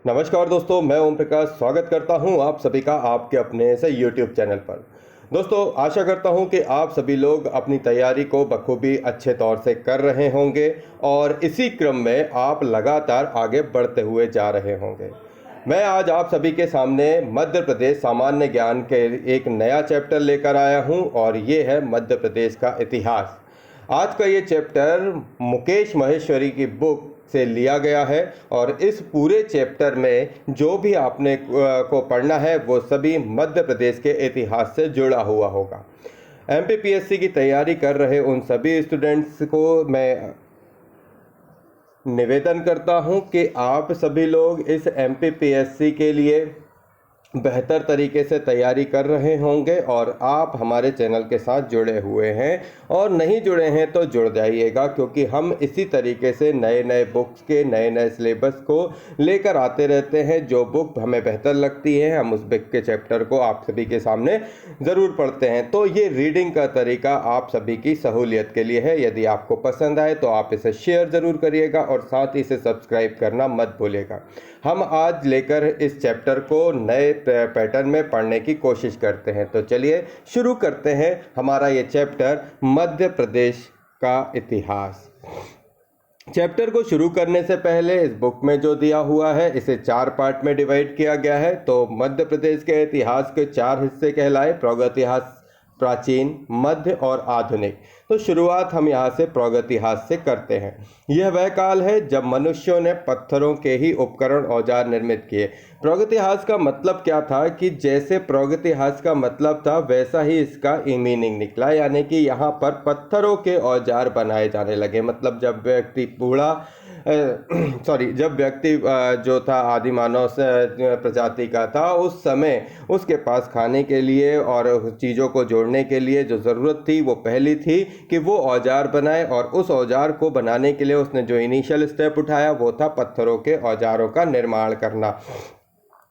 नमस्कार दोस्तों, मैं ओम प्रकाश स्वागत करता हूं आप सभी का आपके अपने से YouTube चैनल पर। दोस्तों, आशा करता हूं कि आप सभी लोग अपनी तैयारी को बखूबी अच्छे तौर से कर रहे होंगे और इसी क्रम में आप लगातार आगे बढ़ते हुए जा रहे होंगे। मैं आज आप सभी के सामने मध्य प्रदेश सामान्य ज्ञान के एक नया चैप्टर लेकर आया हूं और ये है मध्य प्रदेश का इतिहास। आज का ये चैप्टर मुकेश महेश्वरी की बुक से लिया गया है और इस पूरे चैप्टर में जो भी आपने को पढ़ना है वो सभी मध्य प्रदेश के इतिहास से जुड़ा हुआ होगा। एमपीपीएससी की तैयारी कर रहे उन सभी स्टूडेंट्स को मैं निवेदन करता हूं कि आप सभी लोग इस एमपीपीएससी के लिए बेहतर तरीके से तैयारी कर रहे होंगे और आप हमारे चैनल के साथ जुड़े हुए हैं और नहीं जुड़े हैं तो जुड़ जाइएगा, क्योंकि हम इसी तरीके से नए नए बुक्स के नए नए सिलेबस को लेकर आते रहते हैं। जो बुक हमें बेहतर लगती है हम उस बुक के चैप्टर को आप सभी के सामने ज़रूर पढ़ते हैं। तो ये रीडिंग का तरीका आप सभी की सहूलियत के लिए है। यदि आपको पसंद आए तो आप इसे शेयर ज़रूर करिएगा और साथ ही इसे सब्सक्राइब करना मत भूलिएगा। हम आज लेकर इस चैप्टर को नए पैटर्न में पढ़ने की कोशिश करते हैं। तो चलिए शुरू करते हैं हमारा ये चैप्टर मध्य प्रदेश का इतिहास। चैप्टर को शुरू करने से पहले इस बुक में जो दिया हुआ है इसे 4 पार्ट में डिवाइड किया गया है। तो मध्य प्रदेश के इतिहास के 4 हिस्से कहलाए: प्रागैतिहास, प्राचीन, मध्य और आधुनिक। तो शुरुआत हम यहाँ से प्रागैतिहास से करते हैं। यह वह काल है जब मनुष्यों ने पत्थरों के ही उपकरण औजार निर्मित किए। प्रागैतिहास का मतलब क्या था कि जैसे प्रागैतिहास का मतलब था वैसा ही इसका मीनिंग निकला, यानी कि यहाँ पर पत्थरों के औजार बनाए जाने लगे। मतलब जब व्यक्ति बूढ़ा जब व्यक्ति जो था आदि मानव प्रजाति का था, उस समय उसके पास खाने के लिए और चीज़ों को जोड़ने के लिए जो ज़रूरत थी वो पहली थी कि वो औजार बनाए, और उस औजार को बनाने के लिए उसने जो इनिशियल स्टेप उठाया वो था पत्थरों के औजारों का निर्माण करना।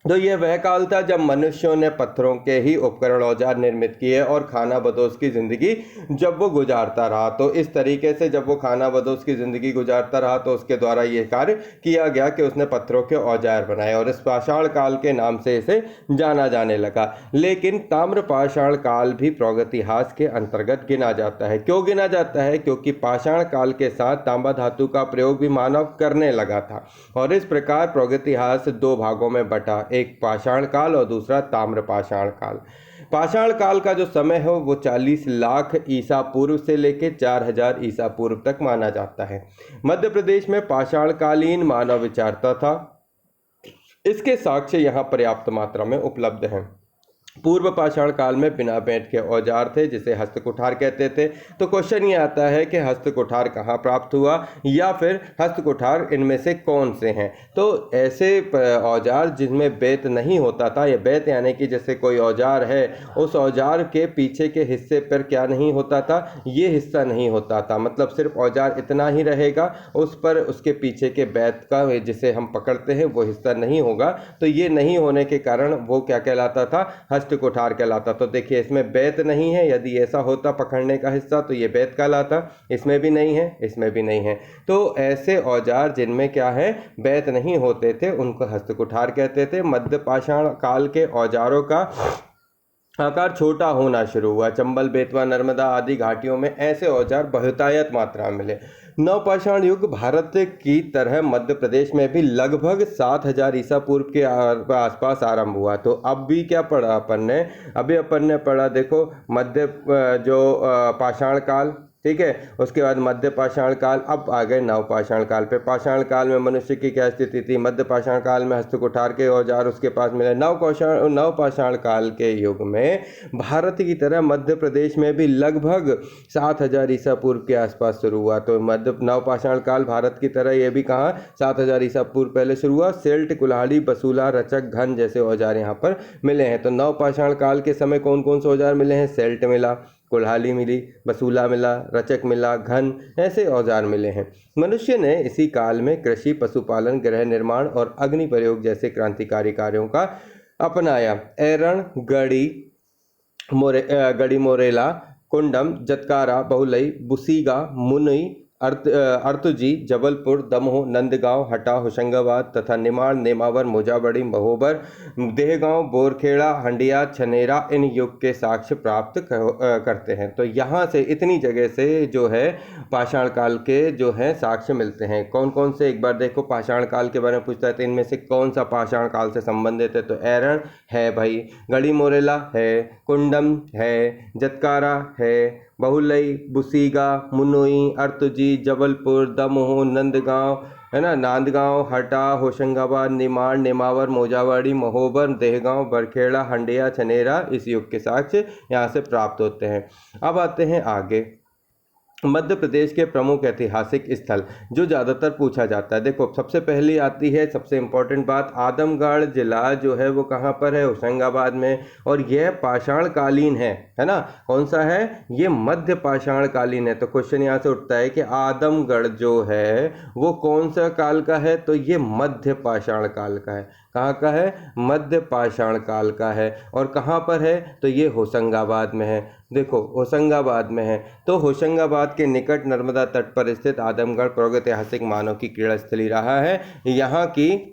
तो यह वह काल था जब मनुष्यों ने पत्थरों के ही उपकरण औजार निर्मित किए और खाना बदोश की ज़िंदगी जब वो गुजारता रहा। तो इस तरीके से जब वो खाना बदोश की ज़िंदगी गुजारता रहा तो उसके द्वारा ये कार्य किया गया कि उसने पत्थरों के औजार बनाए और इस पाषाण काल के नाम से इसे जाना जाने लगा। लेकिन ताम्र पाषाण काल भी प्रागैतिहास के अंतर्गत गिना जाता है। क्यों गिना जाता है? क्योंकि पाषाण काल के साथ तांबा धातु का प्रयोग भी मानव करने लगा था और इस प्रकार प्रागैतिहास 2 भागों में बटा, एक पाषाण काल और दूसरा ताम्र पाषाण काल। पाषाण काल का जो समय है वो 40 लाख ईसा पूर्व से लेकर 4000 ईसा पूर्व तक माना जाता है। मध्य प्रदेश में पाषाण कालीन मानव विचारता था। इसके साक्ष्य यहाँ पर्याप्त मात्रा में उपलब्ध हैं। पूर्व पाषाण काल में बिना बेंट के औजार थे जिसे हस्तकुठार कहते थे। तो क्वेश्चन ये आता है कि हस्तकुठार कहाँ प्राप्त हुआ या फिर हस्तकुठार इनमें से कौन से हैं? तो ऐसे औजार जिनमें बेंत नहीं होता था, या बेंत यानी कि जैसे कोई औजार है उस औजार के पीछे के हिस्से पर क्या नहीं होता था, ये हिस्सा नहीं होता था। मतलब सिर्फ औजार इतना ही रहेगा, उस पर उसके पीछे के बेंत का जिसे हम पकड़ते हैं वो हिस्सा नहीं होगा। तो ये नहीं होने के कारण वो क्या कहलाता था? हस्तकुठार कहलाता। तो देखिए इसमें बेंत नहीं है, यदि ऐसा होता पकड़ने का हिस्सा तो ये बेंत कहलाता। इसमें भी नहीं है, इसमें भी नहीं है। तो ऐसे औजार जिनमें क्या है, बेंत नहीं होते थे उनको हस्तकुठार कहते थे। मध्य पाषाण काल के औजारों का आकार छोटा होना शुरू हुआ। चंबल, बेतवा, नर्मदा आदि घाटियों में ऐसे औजार बहुतायत मात्रा में मिले। नवपाषाण युग भारत की तरह मध्य प्रदेश में भी लगभग 7000 ईसा पूर्व के आसपास आरंभ हुआ। तो अब भी क्या पढ़ा अपन ने? अभी अपन ने पढ़ा, देखो, मध्य पाषाण काल, ठीक है, उसके बाद मध्य पाषाण काल, अब आ गए नवपाषाण काल पे। पाषाण काल में मनुष्य की क्या स्थिति थी? मध्य पाषाण काल में हस्तकुठार के औजार उसके पास मिले। नवपाषाण काल के युग में भारत की तरह मध्य प्रदेश में भी लगभग 7000 ईसा पूर्व के आसपास शुरू हुआ। तो मध्य नवपाषाण काल भारत की तरह ये भी कहाँ 7000 ईसा पूर्व पहले शुरू हुआ। सेल्ट, कुल्हाड़ी, बसूला, रचक, घन जैसे औजार यहाँ पर मिले हैं। तो नवपाषाण काल के समय कौन कौन से औजार मिले हैं? सेल्ट मिला, कुल्हाड़ी मिली, बसूला मिला, रचक मिला, घन, ऐसे औजार मिले हैं। मनुष्य ने इसी काल में कृषि, पशुपालन, गृह निर्माण और अग्नि प्रयोग जैसे क्रांतिकारी कार्यों का अपनाया। एरण, गड़ी मोरेला, कुंडम, जतकारा, बहुलई, बुसीगा, मुनई, अर्तुजी, जबलपुर, दमोह, नंदगांव, हटा, होशंगाबाद तथा निमाड़, नेमावर, मोजाबड़ी, महोबर, देहगांव, बोरखेड़ा, हंडिया, छनेरा इन युग के साक्ष्य प्राप्त करते हैं। तो यहाँ से इतनी जगह से जो है पाषाण काल के जो है साक्ष्य मिलते हैं। कौन कौन से, एक बार देखो, पाषाण काल के बारे में पूछता है तो इनमें से कौन सा पाषाण काल से संबंधित है? तो एरण है भाई, गढ़ी मोरेला है, कुंडम है, जतकारा है, बहुलई, बुसीगा, मुनोई, अर्तुजी, जबलपुर, दमोह, नंदगांव, है ना, नांदगांव, हटा, होशंगाबाद, निमाड़, नेमावर, मोजावाड़ी, महोबर, देहगांव, बरखेड़ा, हंडिया, छनेरा इस युग के साक्ष्य यहाँ से प्राप्त होते हैं। अब आते हैं आगे, मध्य प्रदेश के प्रमुख ऐतिहासिक स्थल जो ज़्यादातर पूछा जाता है। देखो, सबसे पहली आती है, सबसे इम्पोर्टेंट बात, आदमगढ़ जिला जो है वो कहाँ पर है? होशंगाबाद में। और यह पाषाण कालीन है ना? कौन सा है? ये मध्य पाषाण कालीन है। तो क्वेश्चन यहाँ से उठता है कि आदमगढ़ जो है वो कौन सा काल का है? तो ये मध्य पाषाण काल का है। कहाँ का है? मध्य पाषाण काल का है। और कहाँ पर है? तो ये होशंगाबाद में है। देखो, होशंगाबाद में है। तो होशंगाबाद के निकट नर्मदा तट पर स्थित आदमगढ़ प्रागैतिहासिक मानव की क्रीड़ा स्थली रहा है। यहाँ की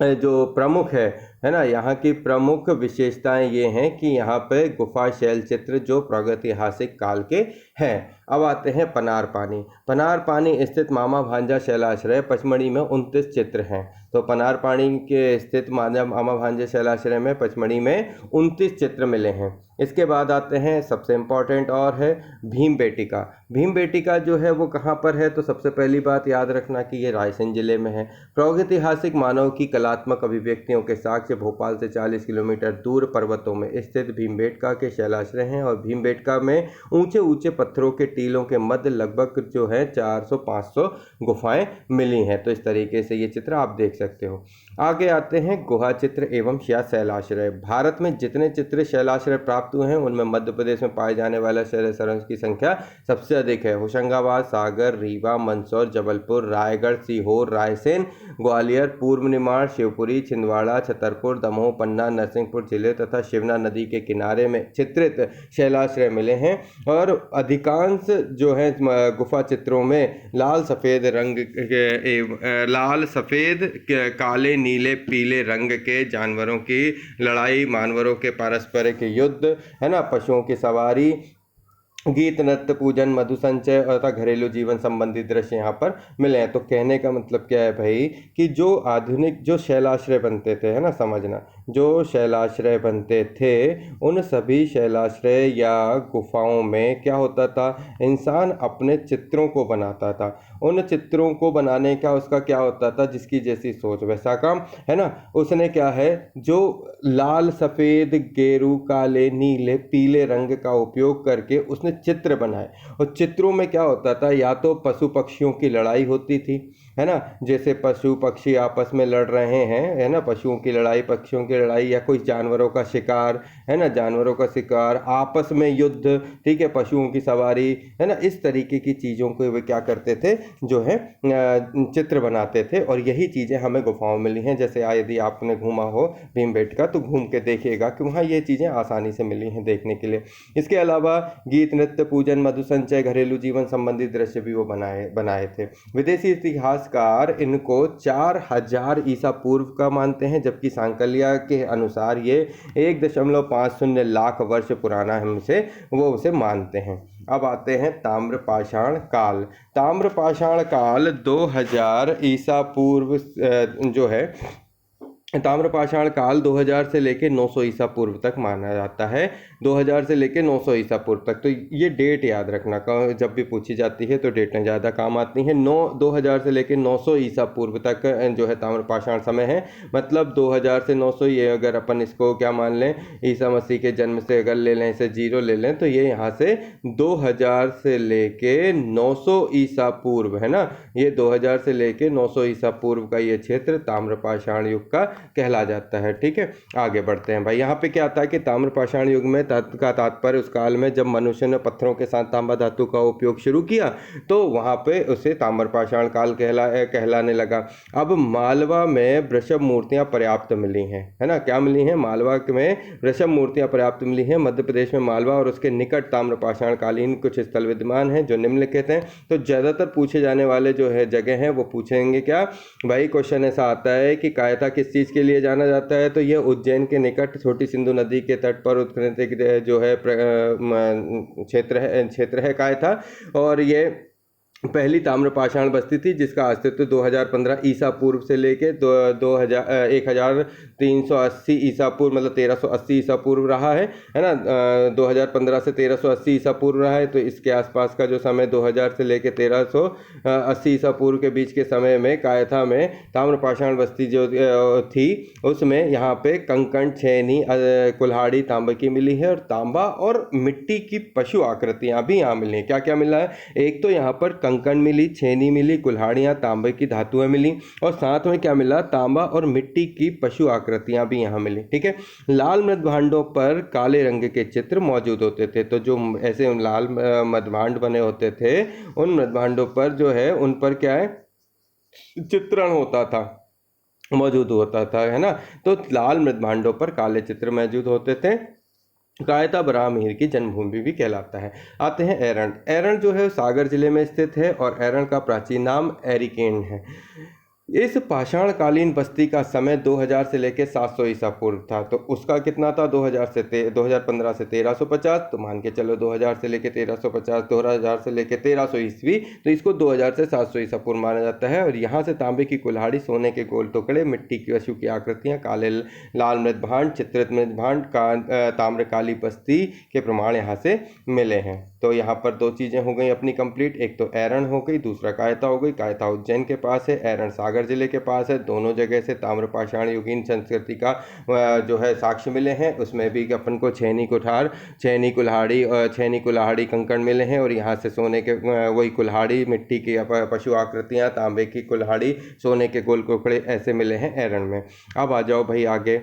जो प्रमुख है ना, यहाँ की प्रमुख विशेषताएं ये हैं कि यहाँ पे गुफा शैल चित्र जो प्रागैतिहासिक काल के हैं। अब आते हैं पनार पानी। पनार पानी स्थित मामा भांजा शैलाश्रय पचमढ़ी में 29 चित्र हैं। तो पनार पानी के स्थित मामा भांजा शैलाश्रय में पचमढ़ी में 29 चित्र मिले हैं। इसके बाद आते हैं, सबसे इम्पॉर्टेंट और है भीमबेटिका। भीमबेटिका जो है वो कहाँ पर है? तो सबसे पहली बात याद रखना कि ये रायसेन जिले में है। प्रागैतिहासिक मानव की कलात्मक अभिव्यक्तियों के साक्ष्य भोपाल से 40 किलोमीटर दूर पर्वतों में स्थित भीमबेटका के शैलाश्रय हैं। और भीमबेटका में ऊंचे ऊंचे पत्थरों के टीलों के मध्य लगभग जो है 400-500 गुफाएं मिली हैं। तो इस तरीके से ये चित्र आप देख सकते हो। आगे आते हैं गुहा चित्र एवं शैलाश्रय। भारत में जितने चित्र शैलाश्रय प्राप्त हुए हैं उनमें मध्य प्रदेश में पाए जाने वाले शैलाश्रयों की संख्या सबसे अधिक है। होशंगाबाद, सागर, रीवा, मंदसौर, जबलपुर, रायगढ़, सीहोर, रायसेन, ग्वालियर, पूर्व निमाड़, शिवपुरी, छिंदवाड़ा, छतरपुर, दमोह, पन्ना, नरसिंहपुर जिले तथा शिवना नदी के किनारे में चित्रित शैलाश्रय मिले हैं। और अधिकांश जो है गुफा चित्रों में लाल सफ़ेद रंग के, लाल सफ़ेद काले नीले पीले रंग के जानवरों की लड़ाई, मानवरों के पारस्परिक युद्ध, है ना, पशुओं की सवारी, गीत, नृत्य, पूजन, मधु संचय तथा घरेलू जीवन संबंधी दृश्य यहाँ पर मिले हैं। तो कहने का मतलब क्या है भाई कि जो आधुनिक जो शैलाश्रय बनते थे, है ना, समझना, जो शैलाश्रय बनते थे उन सभी शैलाश्रय या गुफाओं में क्या होता था? इंसान अपने चित्रों को बनाता था। उन चित्रों को बनाने का उसका क्या होता था? जिसकी जैसी सोच वैसा काम, है ना। उसने क्या है, जो लाल सफ़ेद गेरू काले नीले पीले रंग का उपयोग करके उसने चित्र बनाए। और चित्रों में क्या होता था? या तो पशु पक्षियों की लड़ाई होती थी, है ना, जैसे पशु पक्षी आपस में लड़ रहे हैं, है ना, पशुओं की लड़ाई, पक्षियों की लड़ाई, या कोई जानवरों का शिकार, है ना, जानवरों का शिकार, आपस में युद्ध, ठीक है, पशुओं की सवारी, है ना, इस तरीके की चीज़ों को वे क्या करते थे, जो है चित्र बनाते थे। और यही चीज़ें हमें गुफाओं में मिली हैं। जैसे यदि आपने घूमा हो भीमबेटका तो घूम के देखिएगा कि वहाँ ये चीज़ें आसानी से मिली हैं देखने के लिए। इसके अलावा गीत, नृत्य, पूजन, मधु संचय, घरेलू जीवन संबंधी दृश्य भी वो बनाए थे। विदेशी इतिहासकार इनको 4000 ईसा पूर्व का मानते हैं, जबकि सांकलिया के अनुसार ये 1.50 लाख वर्ष पुराना हमसे वो उसे मानते हैं। अब आते हैं ताम्रपाषाण काल। ताम्रपाषाण काल 2000 ईसा पूर्व जो है, ताम्रपाषाण काल 2000 से लेकर 900 ईसा पूर्व तक माना जाता है। 2000 से लेकर 900 ईसा पूर्व तक। तो ये डेट याद रखना, जब भी पूछी जाती है तो डेटें ज़्यादा काम आती हैं। 2000 से लेकर 900 ईसा पूर्व तक जो है ताम्रपाषाण समय है। मतलब 2000 से 900, ये अगर अपन इसको क्या मान लें, ईसा मसीह के जन्म से अगर ले लें, इसे 0 ले लें, तो ये यहाँ से 2000 से लेके 900 ईसा पूर्व, है ना, ये 2000 से लेके 900 ईसा पूर्व का ये क्षेत्र ताम्रपाषाण युग का कहला जाता है। ठीक है, आगे बढ़ते हैं भाई। यहाँ पे क्या आता है कि ताम्र पाषाण युग में का तात्पर्य उस काल में जब मनुष्य ने पत्थरों के साथ तांबा धातु का उपयोग शुरू किया तो वहाँ पे उसे ताम्र पाषाण काल कहलाने लगा। अब मालवा में वृषभ मूर्तियाँ पर्याप्त मिली हैं, है ना। क्या मिली हैं? मालवा में वृषभ मूर्तियाँ पर्याप्त मिली हैं। मध्य प्रदेश में मालवा और उसके निकट ताम्र पाषाण कालीन कुछ स्थल विद्यमान हैं जो निम्नलिखित हैं। तो ज़्यादातर पूछे जाने वाले जो है जगह हैं वो पूछेंगे क्या भाई, क्वेश्चन ऐसा आता है कि कायथा किस चीज़ के लिए जाना जाता है, तो ये उज्जैन के निकट छोटी सिंधु नदी के तट पर उत्खनन जो है क्षेत्र है कायथा। और ये पहली ताम्रपाषाण बस्ती थी जिसका अस्तित्व 2015 ईसा पूर्व से लेके 1380 ईसा पूर्व, मतलब 1380 ईसा पूर्व रहा है ना। 2015 से 1380 ईसा पूर्व रहा है। तो इसके आसपास का जो समय 2000 से लेके 1380 ईसा पूर्व के बीच के समय में कायथा में ताम्रपाषाण बस्ती जो थी उसमें यहाँ पे कंकण, छेनी, कुल्हाड़ी तांबे की मिली है। और तांबा और मिट्टी की पशु आकृतियाँ भी यहाँ मिली हैं। क्या क्या मिला है? एक तो यहाँ पर कंकण मिली, छेनी मिली, कुल्हाड़ियाँ, तांबे की धातुएं मिली और साथ में क्या मिला? तांबा और मिट्टी की पशु आकृतियां भी यहाँ मिली। ठीक है, लाल मृदभांडों पर काले रंग के चित्र मौजूद होते थे। तो जो ऐसे लाल मृदभांड बने होते थे उन मृदभांडों पर जो है उन पर क्या है, चित्रण होता था, मौजूद होता था, है ना। तो लाल मृदभांडों पर काले चित्र मौजूद होते थे। कायथा बराहमीर की जन्मभूमि भी कहलाता है। आते हैं एरण। एरण जो है सागर जिले में स्थित है और एरण का प्राचीन नाम एरिकेन है। इस पाषाणकालीन बस्ती का समय 2000 से लेकर 700 ईसा पूर्व था। तो उसका कितना था? 2015 से 1350। तो मान के चलो 2000 से लेकर 1350, 2000 से लेकर 1300 ईस्वी, तो इसको 2000 से 700 ईसा पूर्व माना जाता है। और यहाँ से तांबे की कुल्हाड़ी, सोने के गोल टुकड़े, मिट्टी की पशु की आकृतियाँ, काले लाल मृदभांड, चित्रित मृदभांड का ताम्रकाली बस्ती के प्रमाण यहाँ से मिले हैं। तो यहाँ पर दो चीज़ें हो गई अपनी कंप्लीट, एक तो एरण हो गई, दूसरा कायथा हो गई। कायथा उज्जैन के पास है, एरण सागर जिले के पास है। दोनों जगह से ताम्रपाषाण युगीन संस्कृति का जो है साक्ष्य मिले हैं। उसमें भी अपन को छेनी कुठार, छेनी कुल्हाड़ी कंकण मिले हैं। और यहाँ से सोने के वही कुल्हाड़ी, मिट्टी की पशु आकृतियाँ, तांबे की कुल्हाड़ी, सोने के गोल टुकड़े ऐसे मिले हैं एरण में। अब आ जाओ भाई आगे,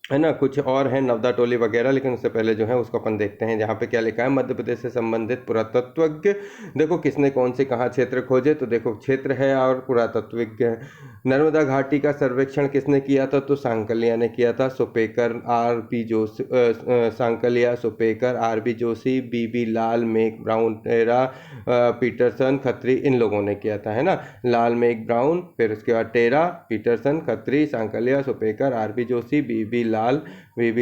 है ना। कुछ और है नवदा टोली वगैरह, लेकिन उससे पहले जो है उसको अपन देखते हैं। जहाँ पे क्या लिखा है, मध्य प्रदेश से संबंधित पुरातत्वज्ञ। देखो किसने कौन से कहाँ क्षेत्र खोजे, तो देखो क्षेत्र है और पुरातत्वज्ञ है। नर्मदा घाटी का सर्वेक्षण किसने किया था, तो सांकलिया ने किया था। Supekar, R B. Joshi, Sankalia, Supekar, R B. Joshi, B B. Lal, Mac Brown, Terra, Paterson, Khatri, इन लोगों ने किया था, है ना। लाल, मेक ब्राउन, फिर उसके बाद टेरा, पीटरसन, खत्री, सांकलिया, सुपेकर, आर.बी. जोशी, वीबी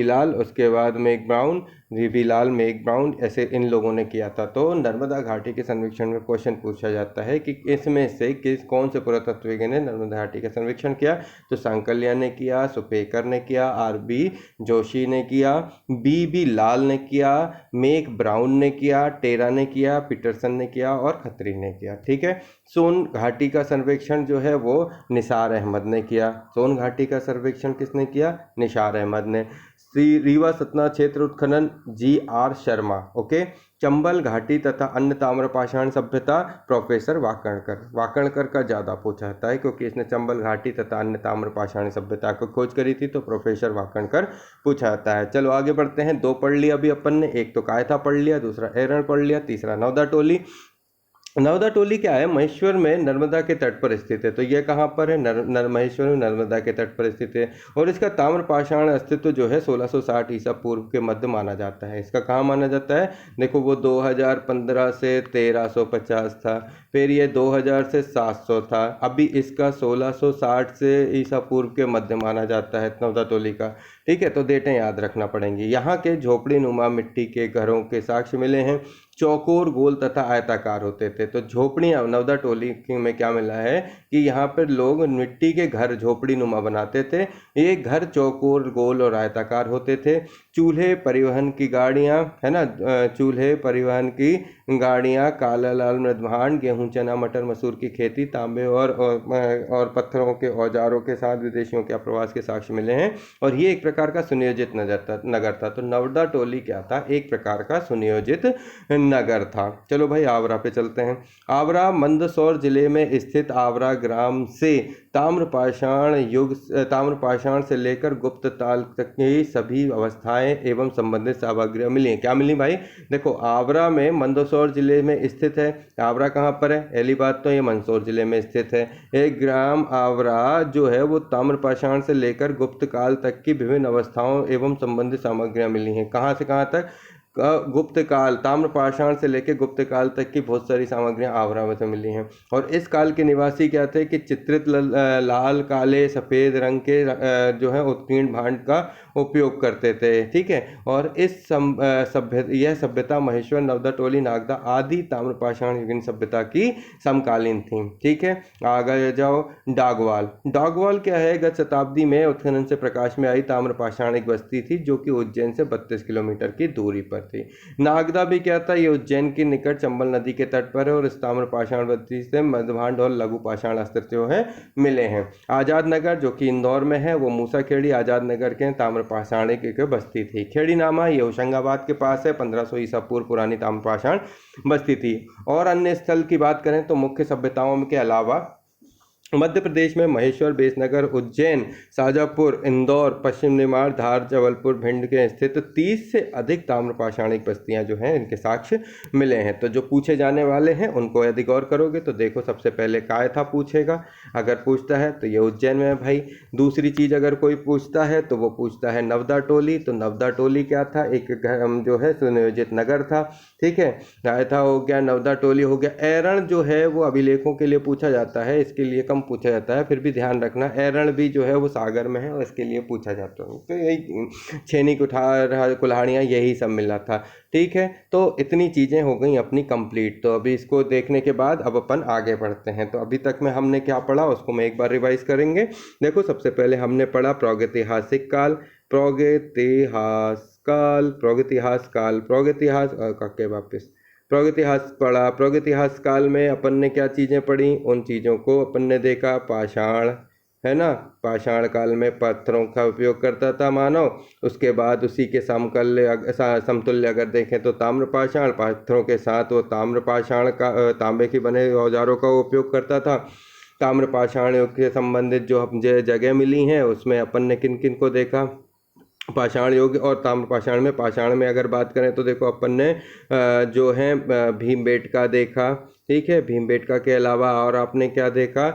लाल, उसके बाद मेक ब्राउन, वीबी लाल, मेक ब्राउन, ऐसे इन लोगों ने किया था। तो नर्मदा घाटी के सर्वेक्षण में क्वेश्चन पूछा जाता है कि इसमें से कौन से पुरातत्वज्ञ ने नर्मदा घाटी का सर्वेक्षण किया, तो सांकलिया ने किया, सुपेकर ने किया, आर.बी. जोशी ने किया, बी.बी. लाल ने किया, मेक ब्राउन ने किया, टेरा ने किया, पीटरसन ने किया और खत्री ने किया। ठीक है। सोन घाटी का सर्वेक्षण जो है वो निसार अहमद ने किया। सोन घाटी का सर्वेक्षण किसने किया? निसार अहमद ने। रीवा सतना क्षेत्र उत्खनन जी.आर. शर्मा। ओके। चंबल घाटी तथा अन्य ताम्रपाषाण सभ्यता प्रोफेसर वाकणकर का ज़्यादा पूछा जाता है क्योंकि इसने चंबल घाटी तथा अन्य ताम्रपाषाण सभ्यता को खोज करी थी, तो प्रोफेसर वाकणकर पूछा जाता है। चलो आगे बढ़ते हैं। दो पढ़ लिया अभी अपन ने, एक तो कायथा पढ़ लिया, दूसरा एरण पढ़ लिया, तीसरा नवदा टोली। नवदा टोली क्या है? महेश्वर में नर्मदा के तट पर स्थित है। तो यह कहाँ पर है? महेश्वर में नर्मदा के तट पर स्थित है। और इसका ताम्रपाषाण अस्तित्व जो है 1660 ईसा पूर्व के मध्य माना जाता है। इसका कहाँ माना जाता है? देखो वो 2015 से 1350 था, फिर ये 2000 से 700 था, अभी इसका 1660 से ईसा पूर्व के मध्य माना जाता है नवदा टोली का। ठीक है, तो डेटें याद रखना पड़ेंगी। यहाँ के झोपड़ी नुमा मिट्टी के घरों के साक्ष्य मिले हैं। चौकोर, गोल तथा आयताकार होते थे। तो झोपड़ियाँ नवदा टोली में क्या मिला है कि यहाँ पर लोग मिट्टी के घर झोपड़ी नुमा बनाते थे। ये घर चौकोर, गोल और आयताकार होते थे। चूल्हे, परिवहन की गाड़ियाँ, है ना, चूल्हे, परिवहन की गाड़ियाँ, काला लाल मृदभांड, गेहूं, चना, मटर, मसूर की खेती, तांबे और पत्थरों के औजारों के साथ विदेशियों के प्रवास के साक्ष्य मिले हैं। और ये एक प्रकार का सुनियोजित नगर था। तो नवदा टोली क्या था? एक प्रकार का सुनियोजित नगर था। चलो भाई आगरा पे चलते हैं। आगरा मंदसौर जिले में स्थित आगरा ग्राम से ताम्रपाषाण से लेकर गुप्त काल तक की सभी अवस्थाएं एवं संबंधित सामग्रियां मिली हैं। क्या मिली भाई? देखो आगरा में मंदसौर जिले में स्थित है। आगरा कहाँ पर है? पहली बात तो ये मंदसौर जिले में स्थित है। एक ग्राम आगरा जो है वो ताम्रपाषाण से लेकर गुप्त काल तक की विभिन्न अवस्थाओं एवं संबंधित सामग्रियां मिली हैं। कहाँ से कहाँ तक? गुप्त काल, ताम्रपाषाण से लेकर गुप्त काल तक की बहुत सारी सामग्रियां आगरा में से मिली हैं। और इस काल के निवासी क्या थे कि चित्रित लाल, काले, सफ़ेद रंग के जो है उत्कीर्ण भांड का उपयोग करते थे। ठीक है। और इस यह सभ्यता महेश्वर, नवदा टोली, नागदा आदि ताम्रपाषाण युगीन सभ्यता की समकालीन थी। ठीक है। आगे जाओ। डागवाल। डागवाल क्या है? गत शताब्दी में उत्खनन से प्रकाश में आई ताम्रपाषाण एक बस्ती थी जो कि उज्जैन से 32 किलोमीटर की दूरी पर थी। नागदा भी क्या था? ये उज्जैन के निकट चंबल नदी के तट पर है और इस ताम्रपाषाण बस्ती से मध्यभांड और लघु पाषाण अस्त्र जो है मिले हैं। आजाद नगर जो कि इंदौर में है, वो मूसाखेड़ी आजाद नगर के ताम्रपाषाण एक बस्ती थी। खेड़ी नामा ये होशंगाबाद के पास है, 1500 ईसा पूर्व पुरानी ताम्रपाषाण बस्ती थी। और अन्य स्थल की बात करें तो मुख्य सभ्यताओं के अलावा मध्य प्रदेश में महेश्वर, बेसनगर, उज्जैन, शाजापुर, इंदौर, पश्चिम निमाड़, धार, जबलपुर, भिंड के स्थित 30 से अधिक ताम्रपाषाणिक बस्तियां जो हैं इनके साक्ष्य मिले हैं। तो जो पूछे जाने वाले हैं उनको यदि गौर करोगे तो देखो सबसे पहले काय था पूछेगा, अगर पूछता है तो ये उज्जैन में है भाई। दूसरी चीज़ अगर कोई पूछता है तो वो पूछता है नवदा टोली, तो नवदा टोली क्या था? एक जो है सुनियोजित नगर था। ठीक है। काय था हो गया, नवदा टोली हो गया। एरण जो है वो अभिलेखों के लिए पूछा जाता है, इसके लिए कम पूछा जाता है, फिर भी ध्यान रखना एरण भी जो है वो सागर में है और इसके लिए पूछा जाता है। तो यही छेनी कुठार, कुल्हाड़ियाँ, यही सब मिला था। ठीक है। तो इतनी चीज़ें हो गई अपनी कंप्लीट। तो अभी इसको देखने के बाद अब अपन आगे बढ़ते हैं। तो अभी तक में हमने क्या पढ़ा उसको मैं एक बार रिवाइज करेंगे। देखो सबसे पहले हमने पढ़ा प्रागैतिहासिक काल, प्रागैतिहास पढ़ा। प्रागैतिहास काल में अपन ने क्या चीज़ें पढ़ी? उन चीज़ों को अपन ने देखा। पाषाण है ना, पाषाण काल में पत्थरों का उपयोग करता था मानव। उसके बाद उसी के समतुल्य अगर देखें तो ताम्रपाषाण, पत्थरों के साथ वो ताम्रपाषाण का तांबे के बने औजारों का उपयोग करता था। ताम्रपाषाण युग के संबंधित जो जगह मिली हैं उसमें अपन ने किन किन को देखा? पाषाण युग और ताम्रपाषाण में। पाषाण में अगर बात करें तो देखो अपन ने जो है भीमबेटका देखा। ठीक है। भीमबेटका के अलावा और आपने क्या देखा?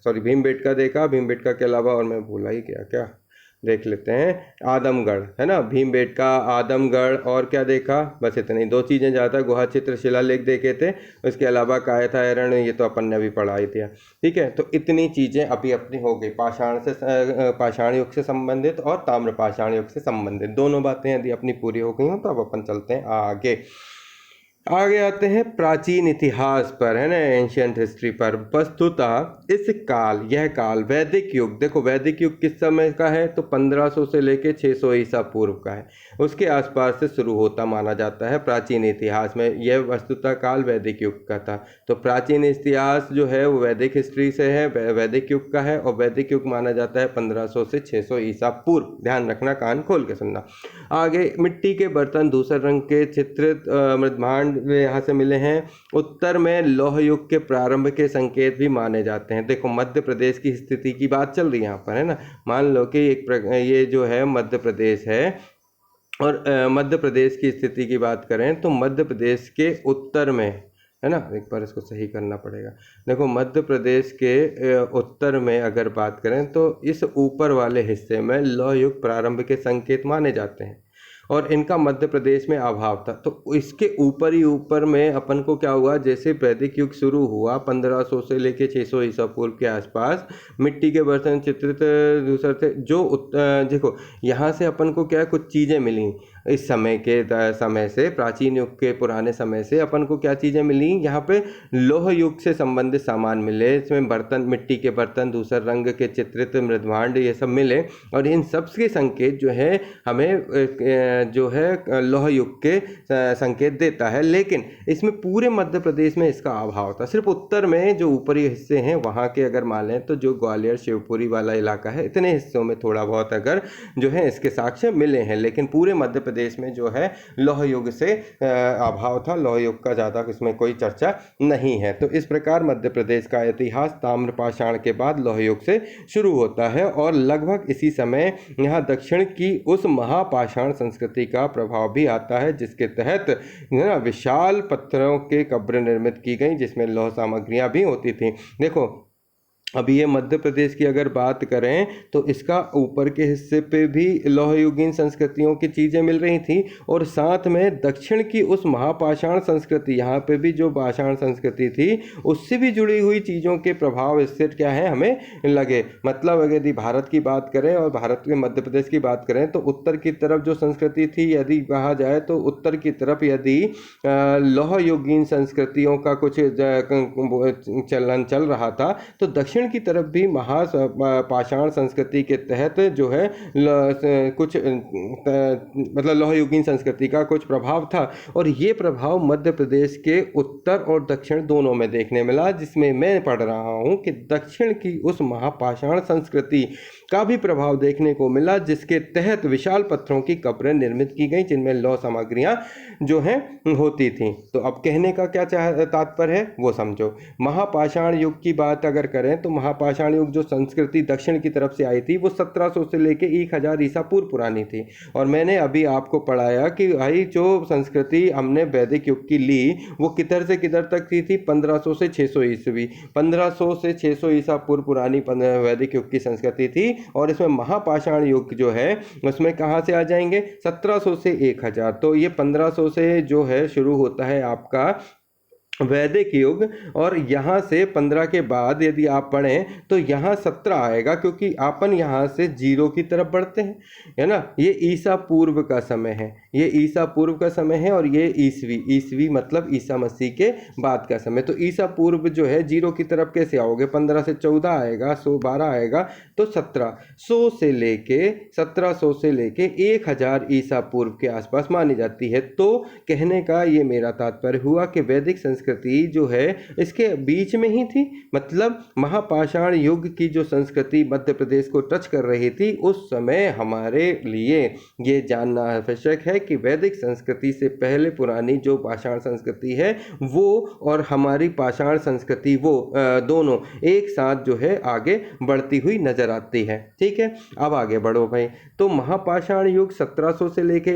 भीमबेटका देखा। भीमबेटका के अलावा और मैं भूला ही क्या देख लेते हैं। आदमगढ़ है ना, भीमबेटका, आदमगढ़, और क्या देखा? बस इतनी दो चीज़ें ज़्यादा। गुहा चित्र, शिलालेख देखे थे। उसके अलावा काय था, एरण, ये तो अपन ने अभी पढ़ा ही था। ठीक है। तो इतनी चीज़ें अभी अपनी हो गई पाषाण युग से संबंधित और ताम्रपाषाण युग से संबंधित दोनों बातें यदि अपनी पूरी हो गई हो तो अब अपन चलते हैं आगे आते हैं प्राचीन इतिहास पर, है ना, एंशियंट हिस्ट्री पर। वस्तुतः यह काल वैदिक युग, देखो वैदिक युग किस समय का है? तो 1500 से लेके 600 ईसा पूर्व का है, उसके आसपास से शुरू होता माना जाता है प्राचीन इतिहास में। यह वस्तुतः काल वैदिक युग का था। तो प्राचीन इतिहास जो है वो वैदिक हिस्ट्री से है, वैदिक युग का है, और वैदिक युग माना जाता है 1500 से 600 ईसा पूर्व। ध्यान रखना, कान खोल के सुनना। आगे मिट्टी के बर्तन, धूसर रंग के चित्रित मृदभांड वे यहाँ से मिले हैं। उत्तर में लौह युग के प्रारंभ के संकेत भी माने जाते हैं। देखो मध्य प्रदेश की स्थिति की बात चल रही है यहाँ पर, है ना। मान लो कि ये जो है मध्य प्रदेश है, और मध्य प्रदेश की स्थिति की बात करें तो मध्य प्रदेश के उत्तर में, है ना, एक बार इसको सही करना पड़ेगा। देखो मध्य प्रदेश के उत्तर में अगर बात करें तो इस ऊपर वाले हिस्से में लौह युग प्रारंभ के संकेत माने जाते हैं, और इनका मध्य प्रदेश में अभाव था। तो इसके ऊपर ही ऊपर में अपन को क्या हुआ, जैसे वैदिक युग शुरू हुआ 1500 से लेके 600 ईसा पूर्व के आसपास, मिट्टी के बर्तन चित्रित दूसरे थे जो देखो यहाँ से अपन को क्या कुछ चीज़ें मिली इस समय से, प्राचीन युग के पुराने समय से अपन को क्या चीज़ें मिली, यहाँ पे लौह युग से संबंधित सामान मिले। इसमें बर्तन, मिट्टी के बर्तन, दूसर रंग के चित्रित मृदभांड, ये सब मिले, और इन सब के संकेत जो है हमें जो है लौह युग के संकेत देता है। लेकिन इसमें पूरे मध्य प्रदेश में इसका अभाव था। सिर्फ उत्तर में जो ऊपरी हिस्से हैं वहाँ के अगर मान लें तो जो ग्वालियर शिवपुरी वाला इलाका है, इतने हिस्सों में थोड़ा बहुत अगर जो है इसके साक्ष्य मिले हैं, लेकिन पूरे मध्य प्रदेश में जो है लौह युग से अभाव था, लौह युग का ज़्यादा इसमें कोई चर्चा नहीं है। तो इस प्रकार मध्य प्रदेश का इतिहास ताम्रपाषाण के बाद लौह युग से शुरू होता है और लगभग इसी समय यहाँ दक्षिण की उस महापाषाण संस्कृति का प्रभाव भी आता है, जिसके तहत विशाल पत्थरों के कब्र निर्मित की गई, जिसमें लौह सामग्रियां भी होती थी। देखो अभी ये मध्य प्रदेश की अगर बात करें तो इसका ऊपर के हिस्से पे भी लौह युगीन संस्कृतियों की चीज़ें मिल रही थी और साथ में दक्षिण की उस महापाषाण संस्कृति, यहाँ पे भी जो पाषाण संस्कृति थी उससे भी जुड़ी हुई चीज़ों के प्रभाव इससे क्या है हमें लगे। मतलब अगर यदि भारत की बात करें और भारत के मध्य प्रदेश की बात करें तो उत्तर की तरफ जो संस्कृति थी, यदि कहा जाए तो उत्तर की तरफ यदि लौह युगीन संस्कृतियों का कुछ चलन चल रहा था तो दक्षिण की तरफ भी महापाषाण संस्कृति के तहत जो है कुछ मतलब लौह युगीन संस्कृति का कुछ प्रभाव था और ये प्रभाव मध्य प्रदेश के उत्तर और दक्षिण दोनों में देखने मिला, जिसमें मैं पढ़ रहा हूँ कि दक्षिण की उस महापाषाण संस्कृति का भी प्रभाव देखने को मिला, जिसके तहत विशाल पत्थरों की कब्रें निर्मित की गई जिनमें लौह सामग्रियां जो हैं होती थी। तो अब कहने का क्या तात्पर्य है वो समझो। महापाषाण युग की बात अगर करें तो महापाषाण युग जो संस्कृति दक्षिण की तरफ से आई थी वो 1700 से लेके 1000 ईसा पूर्व पुरानी थी। और मैंने अभी आपको पढ़ाया कि भाई जो संस्कृति हमने वैदिक युग की ली वो किधर से किधर तक की थी, 1500 से 600 ईस्वी, 1500 से 600 ईसा पूर्व पुरानी वैदिक युग की संस्कृति थी। और इसमें महापाषाण युग जो है उसमें कहाँ से आ जाएंगे, 1700 से 1000। तो ये 1500 से जो है शुरू होता है आपका वैदिक युग और यहाँ से 15 के बाद यदि आप पढ़ें तो यहाँ 17 आएगा, क्योंकि अपन यहाँ से 0 की तरफ बढ़ते हैं, है ना। ये ईसा पूर्व का समय है, ये ईसा पूर्व का समय है और ये ईसवी मतलब ईसा मसीह के बाद का समय। तो ईसा पूर्व जो है 0 की तरफ कैसे आओगे, 15 से 14 आएगा, 112 आएगा तो 1700 से लेके 1700 से लेके 1000 ईसा पूर्व के आसपास मानी जाती है। तो कहने का ये मेरा तात्पर्य हुआ कि वैदिक संस्कृति जो है इसके बीच में ही थी। मतलब महापाषाण युग की जो संस्कृति मध्य प्रदेश को टच कर रही थी उस समय हमारे लिए ये जानना आवश्यक है कि वैदिक संस्कृति से पहले पुरानी जो पाषाण संस्कृति है वो और हमारी पाषाण संस्कृति वो दोनों एक साथ जो है आगे बढ़ती हुई नजर आती है। ठीक है, अब आगे बढ़ो भाई। तो महापाषाण युग 1700 से लेके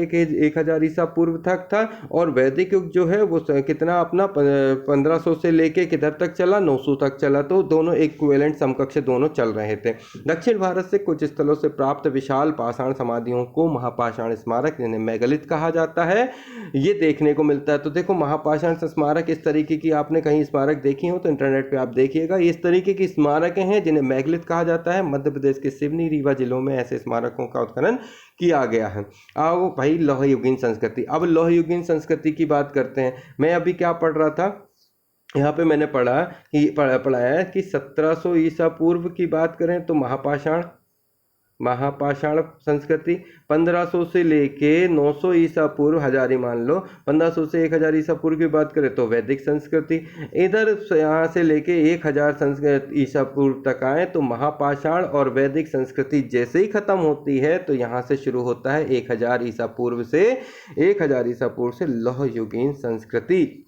1000 ईसा पूर्व तक था और वैदिक युग जो है वो कितना अपना 1500 से लेके किधर तक चला, 900 तक चला। तो दोनों इक्विवेलेंट समकक्ष दोनों चल रहे थे। दक्षिण भारत से कुछ स्थलों से प्राप्त विशाल पाषाण समाधियों को महापाषाण स्मारक जिन्हें मेगालिथ कहा जाता है ये देखने को मिलता है। तो देखो महापाषाण स्मारक इस तरीके की आपने कहीं स्मारक देखी हो तो इंटरनेट पे आप देखिएगा, इस तरीके की स्मारक हैं जिन्हें मेगालिथ कहा जाता है। मध्य प्रदेश के सिवनी रीवा जिलों में ऐसे स्मारकों का उत्खनन किया गया है। आओ भाई लौह युगीन संस्कृति। अब लौह युगीन संस्कृति की बात करते हैं। मैं अभी क्या पढ़ रहा था, यहाँ पे मैंने पढ़ाया कि 1700 ईसा पूर्व की बात करें तो महापाषाण संस्कृति, 1500 से लेके 900 ईसा पूर्व, हजार ही मान लो, 1500 से 1000 ईसा पूर्व की बात करें तो वैदिक संस्कृति। इधर यहाँ से लेके 1000 ईसा पूर्व तक आए तो महापाषाण और वैदिक संस्कृति जैसे ही खत्म होती है तो यहाँ से शुरू होता है 1000 ईसा पूर्व से लौह युगीन संस्कृति।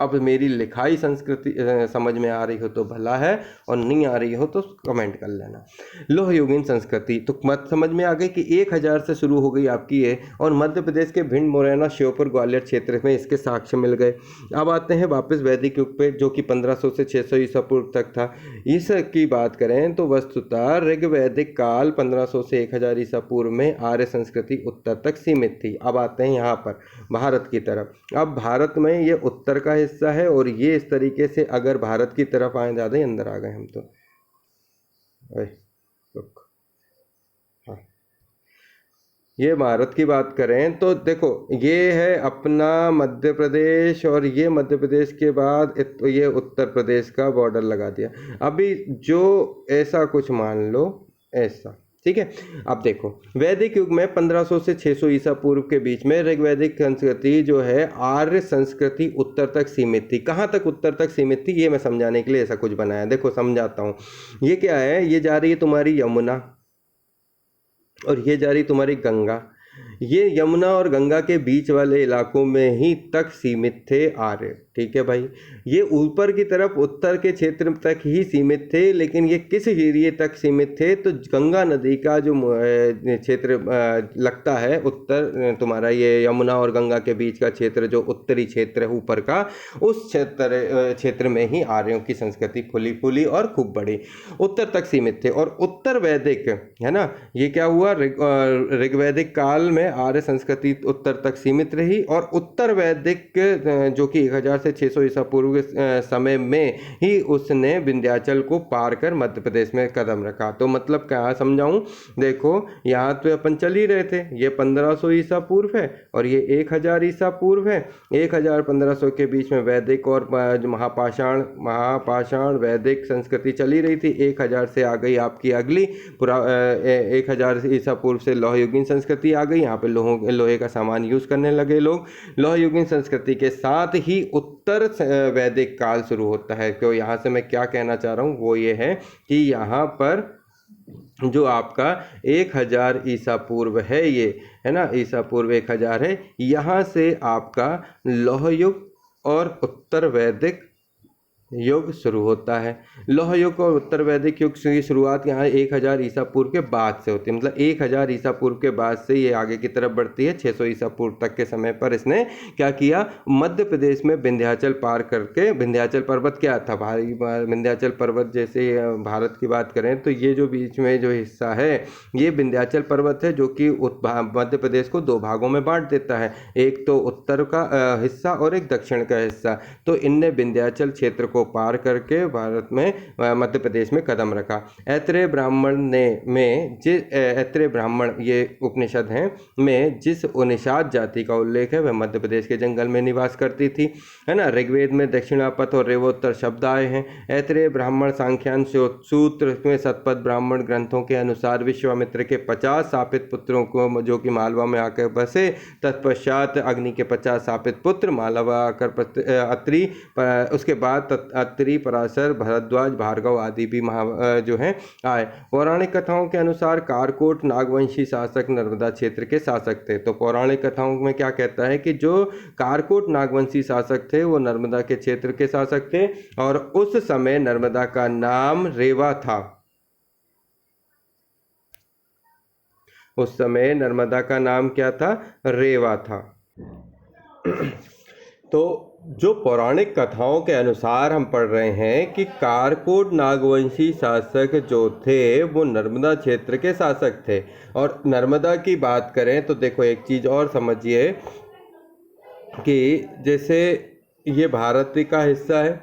अब मेरी लिखाई संस्कृति समझ में आ रही हो तो भला है और नहीं आ रही हो तो कमेंट कर लेना। लौह युगीन संस्कृति तो मत समझ में आ गई कि 1000 से शुरू हो गई आपकी ये, और मध्य प्रदेश के भिंड, मुरैना, श्योपुर, ग्वालियर क्षेत्र में इसके साक्ष्य मिल गए। अब आते हैं वापस वैदिक युग पे जो कि 1500 से 600 ईसा पूर्व तक था। इसकी बात करें तो वस्तुतः ऋग्वैदिक काल 1500 से 1000 ईसा पूर्व में आर्य संस्कृति उत्तर तक सीमित थी। अब आते हैं यहाँ पर भारत की तरफ। अब भारत में ये उत्तर का हिस्सा है और ये इस तरीके से अगर भारत की तरफ आए, ज़्यादा ही अंदर आ गए हम तो। हाँ, ये भारत की बात करें तो देखो ये है अपना मध्य प्रदेश और ये मध्य प्रदेश के बाद ये उत्तर प्रदेश का बॉर्डर लगा दिया। अभी जो ऐसा कुछ मान लो ऐसा, ठीक है। अब देखो वैदिक युग में 1500 से 600 ईसा पूर्व के बीच में ऋग्वैदिक संस्कृति जो है आर्य संस्कृति उत्तर तक सीमित थी। कहाँ तक उत्तर तक सीमित थी ये मैं समझाने के लिए ऐसा कुछ बनाया। देखो समझाता हूँ। ये क्या है, ये जा रही है तुम्हारी यमुना और ये जा रही तुम्हारी गंगा, ये यमुना और गंगा के बीच वाले इलाकों में ही तक सीमित थे आर्य। ठीक है भाई, ये ऊपर की तरफ उत्तर के क्षेत्र तक ही सीमित थे, लेकिन ये किस एरिए तक सीमित थे? तो गंगा नदी का जो क्षेत्र लगता है उत्तर, तुम्हारा ये यमुना और गंगा के बीच का क्षेत्र, जो उत्तरी क्षेत्र है ऊपर का, उस क्षेत्र में ही आर्यों की संस्कृति फूली फूली और खूब बड़ी, उत्तर तक सीमित थे। और उत्तर वैदिक है ना, ये क्या हुआ, ऋग्वैदिक काल में आर्य संस्कृति उत्तर तक सीमित रही, और उत्तर वैदिक जो कि 1000 से 600 ईसा पूर्व के समय में ही उसने विंध्याचल को पार कर मध्य प्रदेश में कदम रखा। तो मतलब क्या समझाऊं, देखो यहाँ तो अपन चल ही रहे थे, ये 1500 ईसा पूर्व है और ये 1000 ईसा पूर्व है। 1000-1500 के बीच में वैदिक और महापाषाण वैदिक संस्कृति चली रही थी। 1000 से आ गई आपकी अगली 1000 ईसा पूर्व से लौह युगीन संस्कृति आ गई। यहाँ पे लोहे का सामान यूज करने लगे लोग। लौह युगीन संस्कृति के साथ ही उत्तर वैदिक काल शुरू होता है। तो यहाँ से मैं क्या कहना चाह रहा हूँ वो ये है कि यहाँ पर जो आपका 1000 ईसा पूर्व है, ये है ना, ईसा पूर्व 1000 है, यहाँ से आपका लौह युग और उत्तर वैदिक युग शुरू होता है। लौह युग और उत्तर वैदिक युग की शुरुआत यहाँ 1000 ईसा पूर्व के बाद से होती है। मतलब 1000 ईसा पूर्व के बाद से ये आगे की तरफ बढ़ती है। 600 ईसा पूर्व तक के समय पर इसने क्या किया, मध्य प्रदेश में विंध्याचल पार करके, विंध्याचल पर्वत क्या था, भारी विंध्याचल पर्वत, जैसे भारत की बात करें तो ये जो बीच में जो हिस्सा है ये विंध्याचल पर्वत है, जो कि मध्य प्रदेश को 2 भागों में बांट देता है, एक तो उत्तर का हिस्सा और एक दक्षिण का हिस्सा। तो इनने विंध्याचल क्षेत्र को पार करके भारत में मध्य प्रदेश में कदम रखा। ऐत्रेय ब्राह्मण ऐत्रेय ब्राह्मण ये उपनिषद हैं में जिस उनिषाद जाति का उल्लेख है वह मध्य प्रदेश के जंगल में निवास करती थी, है ना। ऋग्वेद में दक्षिणापथ और रेवोत्तर शब्द आए हैं। ऐत्रेय ब्राह्मण सांख्यान सूत्र में शतपथ ब्राह्मण ग्रंथों के अनुसार विश्वामित्र के 50 शापित पुत्रों को, जो कि मालवा में आकर बसे, तत्पश्चात अग्नि के 50 शापित पुत्र मालवा आकर अत्रि, उसके बाद अत्रि, पराशर, भरद्वाज, भार्गव आदि भी जो हैं आए। पौराणिक कथाओं के अनुसार कारकोट नागवंशी शासक नर्मदा क्षेत्र के शासक थे। तो पौराणिक कथाओं में क्या कहता है कि जो कारकोट नागवंशी शासक थे वो नर्मदा के क्षेत्र के शासक थे, और उस समय नर्मदा का नाम रेवा था। उस समय नर्मदा का नाम क्या था, रेवा था। तो जो पौराणिक कथाओं के अनुसार हम पढ़ रहे हैं कि कारकोट नागवंशी शासक जो थे वो नर्मदा क्षेत्र के शासक थे। और नर्मदा की बात करें तो देखो एक चीज़ और समझिए कि जैसे ये भारत का हिस्सा है,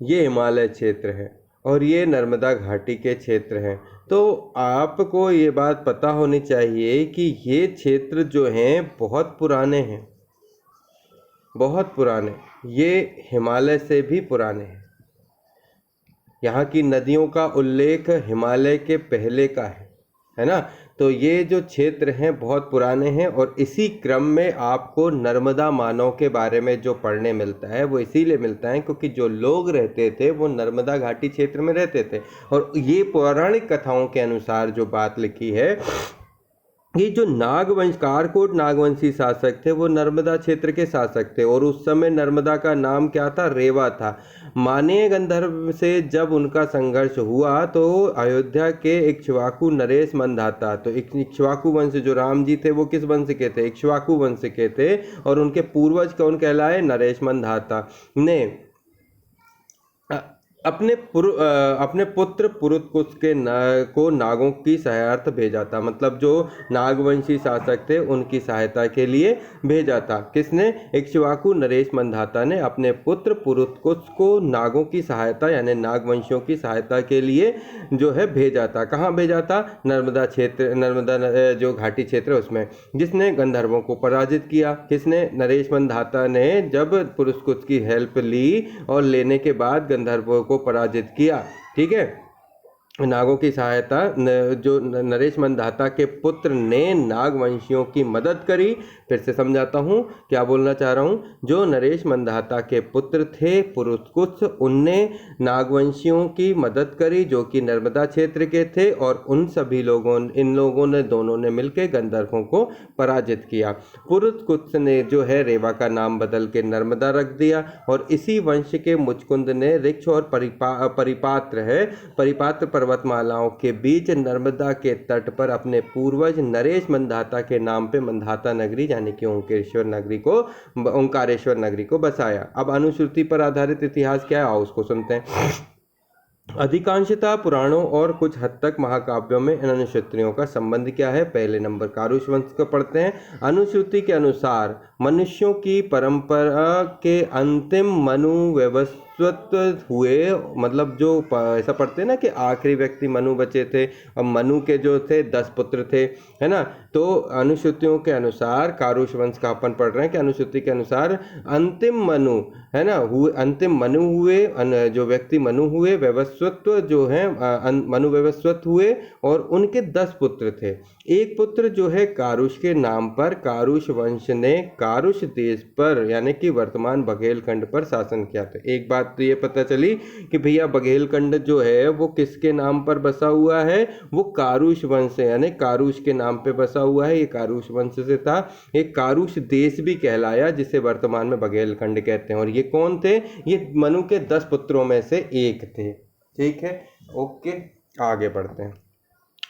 ये हिमालय क्षेत्र है और ये नर्मदा घाटी के क्षेत्र हैं। तो आपको ये बात पता होनी चाहिए कि ये क्षेत्र जो हैं बहुत पुराने हैं, बहुत पुराने, ये हिमालय से भी पुराने हैं। यहाँ की नदियों का उल्लेख हिमालय के पहले का है ना। तो ये जो क्षेत्र हैं बहुत पुराने हैं, और इसी क्रम में आपको नर्मदा मानव के बारे में जो पढ़ने मिलता है वो इसीलिए मिलता है क्योंकि जो लोग रहते थे वो नर्मदा घाटी क्षेत्र में रहते थे। और ये पौराणिक कथाओं के अनुसार जो बात लिखी है, ये जो नागवंश कारकोट नागवंशी शासक थे वो नर्मदा क्षेत्र के शासक थे, और उस समय नर्मदा का नाम क्या था, रेवा था। मानेय गंधर्व से जब उनका संघर्ष हुआ तो अयोध्या के इक्ष्वाकु नरेश मंधाता, तो इक्ष्वाकु वंश जो राम जी थे वो किस वंश के थे, इक्ष्वाकु वंश के थे, और उनके पूर्वज कौन कहलाए, नरेश मंधाता ने अपने पुत्र पुरुतकुश को नागों की सहायतार्थ भेजा था। मतलब जो नागवंशी शासक थे उनकी सहायता के लिए भेजा था। किसने, इक्ष्वाकु नरेश मंधाता ने अपने पुत्र पुरुतकुश को नागों की सहायता यानी नागवंशियों की सहायता के लिए जो है भेजा था। कहाँ भेजा था, नर्मदा क्षेत्र, नर्मदा जो घाटी क्षेत्र उसमें, जिसने गंधर्वों को पराजित किया। किसने, नरेश मंधाता ने जब पुरुतकुश की हेल्प ली और लेने के बाद गंधर्वों को पराजित किया। ठीक है, नागों की सहायता जो नरेश मंधाता के पुत्र ने नागवंशियों की मदद करी। फिर से समझाता हूँ क्या बोलना चाह रहा हूँ। जो नरेश मंधाता के पुत्र थे पुरुतकुत्स, उनने नागवंशियों की मदद करी जो कि नर्मदा क्षेत्र के थे, और इन लोगों ने दोनों ने मिलकर गंधर्वों को पराजित किया। पुरुतकुत्स ने जो है रेवा का नाम बदल के नर्मदा रख दिया, और इसी वंश के मुचकुंद ने ऋक्ष और परिपात्र पर्वतमालाओं के बीच नर्मदा के तट पर अपने पूर्वज नरेश मंधाता के नाम पे मंधाता नगरी यानी कि ओंकारेश्वर नगरी को बसाया। अब अनुश्रुति पर आधारित इतिहास क्या है, आओ उसको सुनते हैं। अधिकांशतः पुराणों और कुछ हद तक महाकाव्यों में इन अनुश्रुतियों का संबंध क्या है। पहले नंबर कारुष वंश को पढ़ते हैं। अनुश्रुति के अनुसार मनुष्यों की परंपरा के अंतिम मनु व्यवस्थित हुए, मतलब जो ऐसा पढ़ते हैं ना कि आखिरी व्यक्ति मनु बचे थे, और मनु के जो थे 10 पुत्र थे, है ना। तो अनुश्रुतियों के अनुसार कारुष वंश का अपन पढ़ रहे हैं कि अनुश्रुति के अनुसार अंतिम मनु, है ना, अंतिम मनु हुए, जो व्यक्ति मनु हुए व्यवस्थित जो है मनु व्यवस्थित हुए, और उनके 10 पुत्र थे। एक पुत्र जो है कारुष के नाम पर कारुष वंश ने कारुष देश पर यानी कि वर्तमान बघेलखंड पर शासन किया था। एक बात तो ये पता चली कि भैया बघेलखंड जो है वो किसके नाम पर बसा हुआ है, वो कारुष वंश है, यानी कारुष के नाम पे बसा हुआ है। ये कारुष वंश से था। एक कारुष देश भी कहलाया जिसे वर्तमान में बघेलखंड कहते हैं। और ये कौन थे, ये मनु के 10 पुत्रों में से एक थे। ठीक है, ओके, आगे बढ़ते हैं।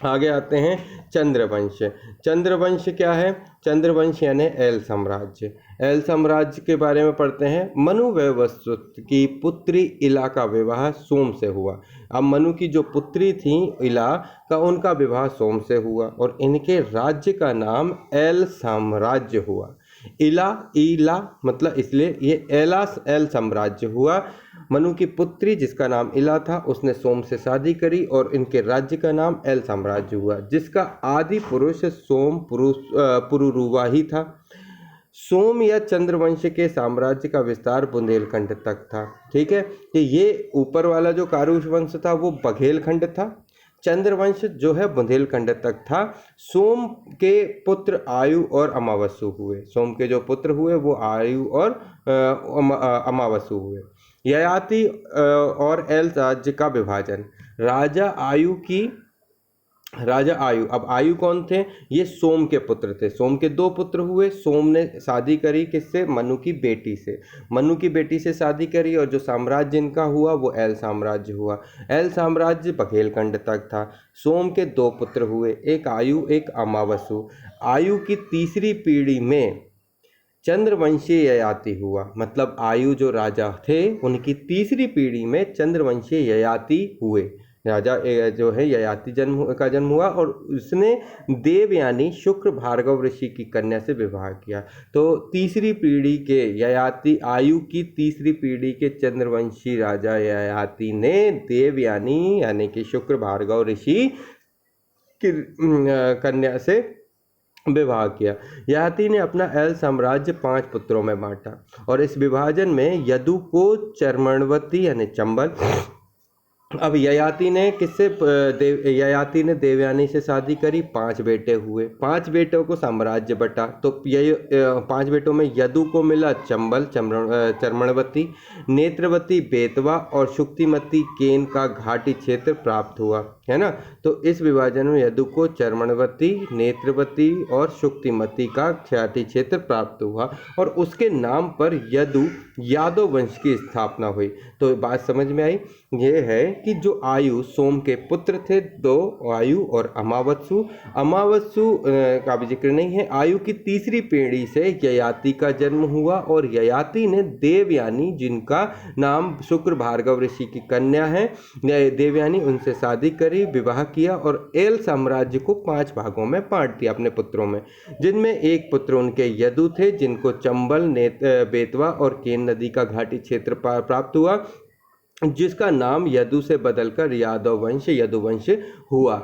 आगे आते हैं चंद्रवंश। चंद्रवंश क्या है, चंद्रवंश यानी एल साम्राज्य। एल साम्राज्य के बारे में पढ़ते हैं। मनु व्यवस्थित की पुत्री इला का विवाह सोम से हुआ। अब मनु की जो पुत्री थी इला का, उनका विवाह सोम से हुआ, और इनके राज्य का नाम एल साम्राज्य हुआ। इला मतलब इसलिए ये एल साम्राज्य हुआ। मनु की पुत्री जिसका नाम इला था उसने सोम से शादी करी, और इनके राज्य का नाम एल साम्राज्य हुआ, जिसका आदि पुरुष सोम पुरुरुवा ही था। सोम या चंद्रवंश के साम्राज्य का विस्तार बुंदेलखंड तक था। ठीक है, कि ये ऊपर वाला जो कारुष वंश था वो बघेलखंड था, चंद्रवंश जो है बुंदेलखंड तक था। सोम के पुत्र आयु और अमावस्यु हुए। सोम के जो पुत्र हुए वो आयु और अमावस्यु हुए। ययाति और एल राज्य का विभाजन। राजा आयु, अब आयु कौन थे, ये सोम के पुत्र थे। सोम के 2 पुत्र हुए। सोम ने शादी करी किससे, मनु की बेटी से। मनु की बेटी से शादी करी, और जो साम्राज्य इनका हुआ वो एल साम्राज्य हुआ। एल साम्राज्य बघेलखंड तक था। सोम के 2 पुत्र हुए, एक आयु एक अमावस्यु। आयु की तीसरी पीढ़ी में चंद्रवंशी ययाति हुआ, मतलब आयु जो राजा थे उनकी तीसरी पीढ़ी में चंद्रवंशी ययाति हुए। राजा जो है ययाति जन्म हुआ, और उसने देवयानी शुक्र भार्गव ऋषि की कन्या से विवाह किया। तो तीसरी पीढ़ी के ययाति, आयु की तीसरी पीढ़ी के चंद्रवंशी राजा ययाति ने देवयानी यानी कि शुक्र भार्गव ऋषि की कन्या से विवाह किया। ययाति ने अपना एल साम्राज्य 5 पुत्रों में बांटा, और इस विभाजन में यदु को चर्मणवती यानी चंबल। अब ययाति ने देवयानी से शादी करी, 5 बेटे हुए। 5 बेटों को साम्राज्य बटा, तो 5 बेटों में यदु को मिला चंबल चर्मणवती, नेत्रवती बेतवा, और शुक्तिमती केन का घाटी क्षेत्र प्राप्त हुआ, है ना। तो इस विभाजन में यदु को चर्मणवती, नेत्रवती और शुक्तिमती का घाटी क्षेत्र प्राप्त हुआ, और उसके नाम पर यदु यादव वंश की स्थापना हुई। तो बात समझ में आई। ये है कि जो आयु सोम के पुत्र थे 2, आयु और अमावस्यु का भी जिक्र नहीं है। आयु की तीसरी पीढ़ी से ययाति का जन्म हुआ, और ययाति ने देवयानी जिनका नाम शुक्र भार्गव ऋषि की कन्या है, देवयानी उनसे शादी करी, विवाह किया, और एल साम्राज्य को 5 भागों में बांट दिया अपने पुत्रों में, जिनमें एक पुत्र उनके यदु थे जिनको चंबल, बेतवा और केन नदी का घाटी क्षेत्र प्राप्त हुआ, जिसका नाम यदु से बदलकर यदुवंश हुआ।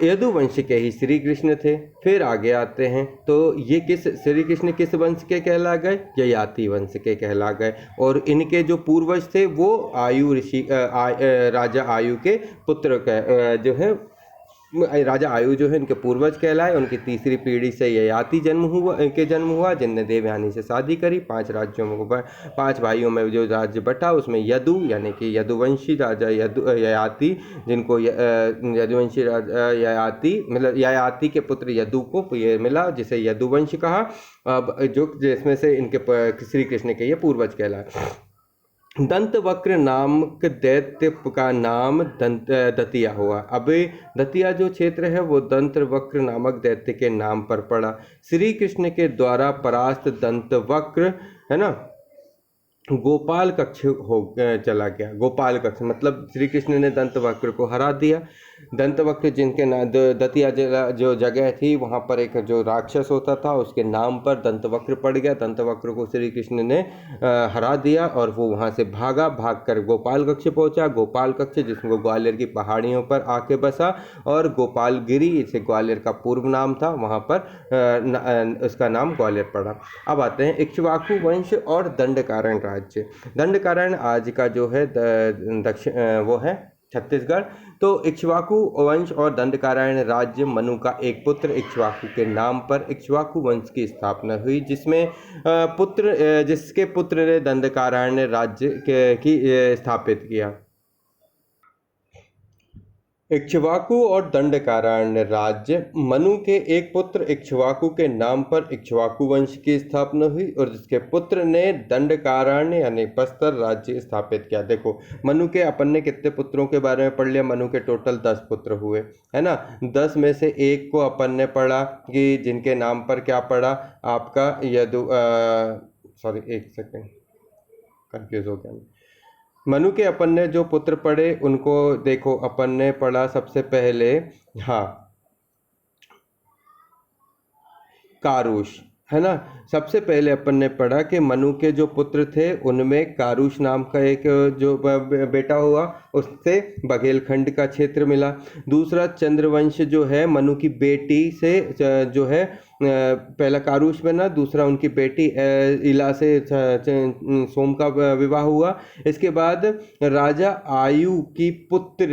यदुवंश के ही श्री कृष्ण थे। फिर आगे आते हैं तो ये श्री कृष्ण किस वंश के कहला गए? ययाति वंश के कहला गए। और इनके जो पूर्वज थे वो आयु ऋषि राजा आयु के पुत्र जो है राजा आयु जो है इनके पूर्वज कहलाए। उनकी तीसरी पीढ़ी से ययाति जन्म हुआ जिनने देवयानी से शादी करी। 5 राज्यों में 5 भाइयों में जो राज्य बटा उसमें यदु यानी कि यदुवंशी राजा ययाति, जिनको यदुवंशी राजा ययाति मतलब ययाति के पुत्र यदु को ये मिला जिसे यदुवंश कहा। अब जो जिसमें से इनके श्री कृष्ण के ये पूर्वज कहलाए। दंतवक्र नामक दैत्य का नाम दतिया हुआ। अब दतिया जो क्षेत्र है वो दंतवक्र नामक दैत्य के नाम पर पड़ा। श्री कृष्ण के द्वारा परास्त दंतवक्र है ना गोपाल कक्ष हो चला गया। गोपाल कक्ष मतलब श्री कृष्ण ने दंतवक्र को हरा दिया। दंतवक्र जिनके दतिया जो जगह थी वहाँ पर एक जो राक्षस होता था उसके नाम पर दंतवक्र पड़ गया। दंतवक्र को श्री कृष्ण ने हरा दिया और वो वहाँ से भागकर गोपाल कक्ष पहुँचा। गोपाल कक्ष जिसको ग्वालियर की पहाड़ियों पर आके बसा और गोपालगिरी इसे ग्वालियर का पूर्व नाम था, वहाँ पर उसका नाम ग्वालियर पड़ा। अब आते हैं इक्ष्वाकु वंश और दंडकारण्य राज्य। दंडकारण्य आज का जो है दक्षिण वो है छत्तीसगढ़। तो इक्ष्वाकु वंश और दंडकारण्य राज्य मनु का एक पुत्र इक्ष्वाकु के नाम पर इक्ष्वाकु वंश की स्थापना हुई, जिसके पुत्र ने दंडकारण्य राज्य की स्थापित किया। इक्ष्वाकु और दंडकारण्य राज्य मनु के एक पुत्र इक्ष्वाकु के नाम पर इक्ष्वाकु वंश की स्थापना हुई और जिसके पुत्र ने दंडकारण्य यानी बस्तर राज्य स्थापित किया। देखो मनु के अपन ने कितने पुत्रों के बारे में पढ़ लिया। मनु के टोटल 10 पुत्र हुए है ना। 10 में से एक को अपन ने पढ़ा कि जिनके नाम पर क्या पढ़ा आपका एक सेकेंड कंफ्यूज हो गया। मनु के अपन ने जो पुत्र पढ़े उनको देखो अपन ने पढ़ा सबसे पहले कारुष है ना। सबसे पहले अपन ने पढ़ा कि मनु के जो पुत्र थे उनमें कारुष नाम का एक जो बेटा हुआ, उससे बघेलखंड का क्षेत्र मिला। दूसरा चंद्रवंश जो है मनु की बेटी से जो है पहला कारुष बना, दूसरा उनकी बेटी इला से सोम का विवाह हुआ। इसके बाद राजा आयु की पुत्र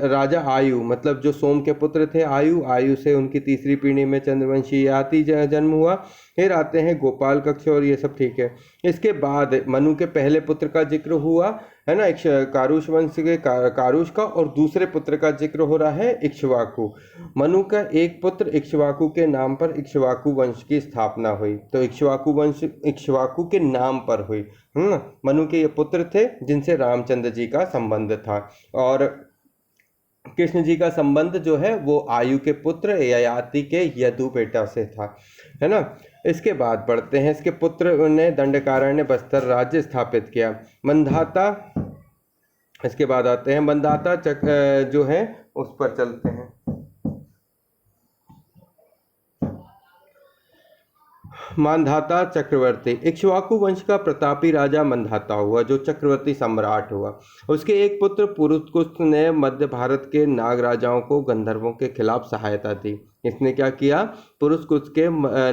राजा आयु मतलब जो सोम के पुत्र थे आयु से उनकी तीसरी पीढ़ी में चंद्रवंशी ययाति जन्म हुआ। फिर आते हैं गोपाल कक्ष और ये सब ठीक है। इसके बाद मनु के पहले पुत्र का जिक्र हुआ है ना कारुष वंश के कारुष का, और दूसरे पुत्र का जिक्र हो रहा है इक्ष्वाकु। मनु का एक पुत्र इक्ष्वाकु के नाम पर इक्ष्वाकु वंश की स्थापना हुई। तो इक्ष्वाकु वंश इक्ष्वाकु के नाम पर हुई। मनु के ये पुत्र थे जिनसे रामचंद्र जी का संबंध था और कृष्ण जी का संबंध जो है वो आयु के पुत्र ययाति के यदु बेटा से था है ना। इसके बाद बढ़ते हैं, इसके पुत्र ने दंडकारण्य बस्तर राज्य स्थापित किया। मंधाता, इसके बाद आते हैं मंधाता जो है उस पर चलते हैं। मांधाता चक्रवर्ती, इक्ष्वाकु वंश का प्रतापी राजा मंधाता हुआ जो चक्रवर्ती सम्राट हुआ। उसके एक पुत्र पुरुतकुस्त ने मध्य भारत के नाग राजाओं को गंधर्वों के खिलाफ सहायता दी। इसने क्या किया? पुरुतकुस्त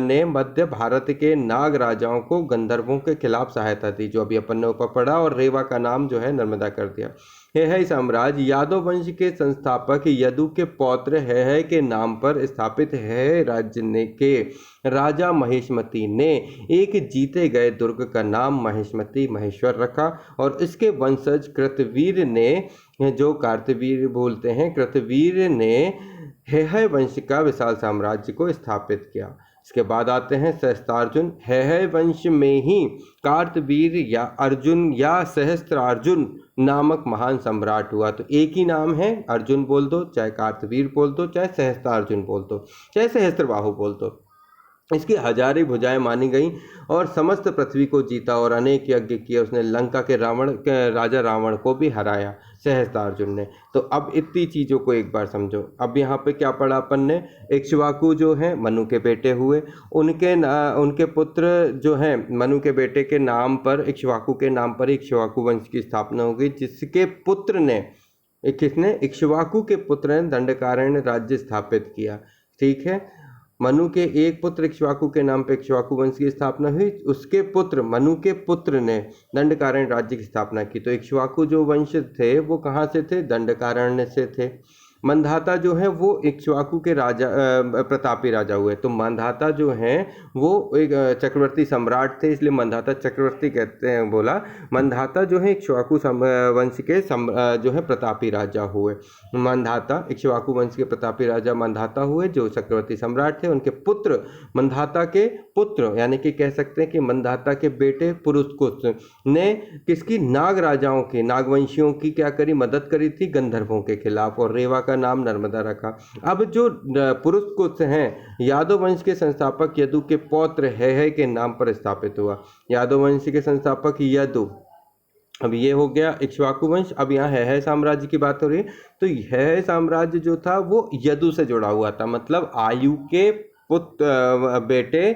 ने मध्य भारत के नाग राजाओं को गंधर्वों के खिलाफ सहायता दी, जो अभी अपन ने ऊपर पढ़ा, और रेवा का नाम जो है नर्मदा कर दिया। है साम्राज्य यादव वंश के संस्थापक यदु के पौत्र है के नाम पर स्थापित है राज्य ने के राजा महेशमती ने एक जीते गए दुर्ग का नाम महेशमती महेश्वर रखा, और इसके वंशज कृतवीर ने, जो कार्तवीर बोलते हैं, कृतवीर ने है वंश का विशाल साम्राज्य को स्थापित किया। इसके बाद आते हैं सहस्त्रार्जुन। है वंश में ही कार्तवीर या अर्जुन या सहस्त्रार्जुन नामक महान सम्राट हुआ। तो एक ही नाम है, अर्जुन बोल दो, चाहे कार्तवीर बोल दो, चाहे सहस्त्रार्जुन बोल दो, चाहे सहस्त्रबाहु बोल दो। इसकी हजारी भुजाएं मानी गई और समस्त पृथ्वी को जीता और अनेक यज्ञ किए। उसने लंका के राजा रावण को भी हराया सहस्त्रार्जुन ने। तो अब इतनी चीज़ों को एक बार समझो। अब यहाँ पे क्या पढ़ा अपन ने? इक्ष्वाकु जो है मनु के बेटे हुए, उनके पुत्र जो हैं मनु के बेटे के नाम पर, इक्ष्वाकु के नाम पर इक्ष्वाकु वंश की स्थापना हो गई, जिसके पुत्र ने किसने? इक्ष्वाकु के पुत्र ने दंडकारण्य राज्य स्थापित किया। ठीक है, मनु के एक पुत्र इक्ष्वाकु के नाम पर इक्ष्वाकु वंश की स्थापना हुई। उसके पुत्र मनु के पुत्र ने दंडकारण्य राज्य की स्थापना की। तो इक्ष्वाकु जो वंश थे वो कहाँ से थे? दंडकारण्य से थे। मंधाता जो है वो इक्ष्वाकु के राजा प्रतापी राजा हुए। तो मंधाता जो हैं वो एक चक्रवर्ती सम्राट थे, इसलिए मंधाता चक्रवर्ती कहते हैं। बोला मंधाता जो है इक्ष्वाकु वंश के जो है प्रतापी राजा हुए। मंधाता इक्ष्वाकु वंश के प्रतापी राजा मंधाता हुए जो चक्रवर्ती सम्राट थे। उनके पुत्र मंधाता के पुत्र यानी कि कह सकते हैं कि मंधाता के बेटे पुरुस्कुस ने किसकी? नाग राजाओं की, नागवंशियों की क्या करी? मदद करी थी गंधर्वों के खिलाफ, और रेवा का नाम नर्मदा रखा। अब जो पुरुस्कुस हैं यादव वंश के संस्थापक यदु के पौत्र है के नाम पर स्थापित हुआ। यादव वंश के संस्थापक यदु। अब ये हो गया इक्ष्वाकु वंश। अब यहाँ है साम्राज्य की बात हो रही है। तो है साम्राज्य जो था वो यदु से जुड़ा हुआ था, मतलब आयु के पुत्र बेटे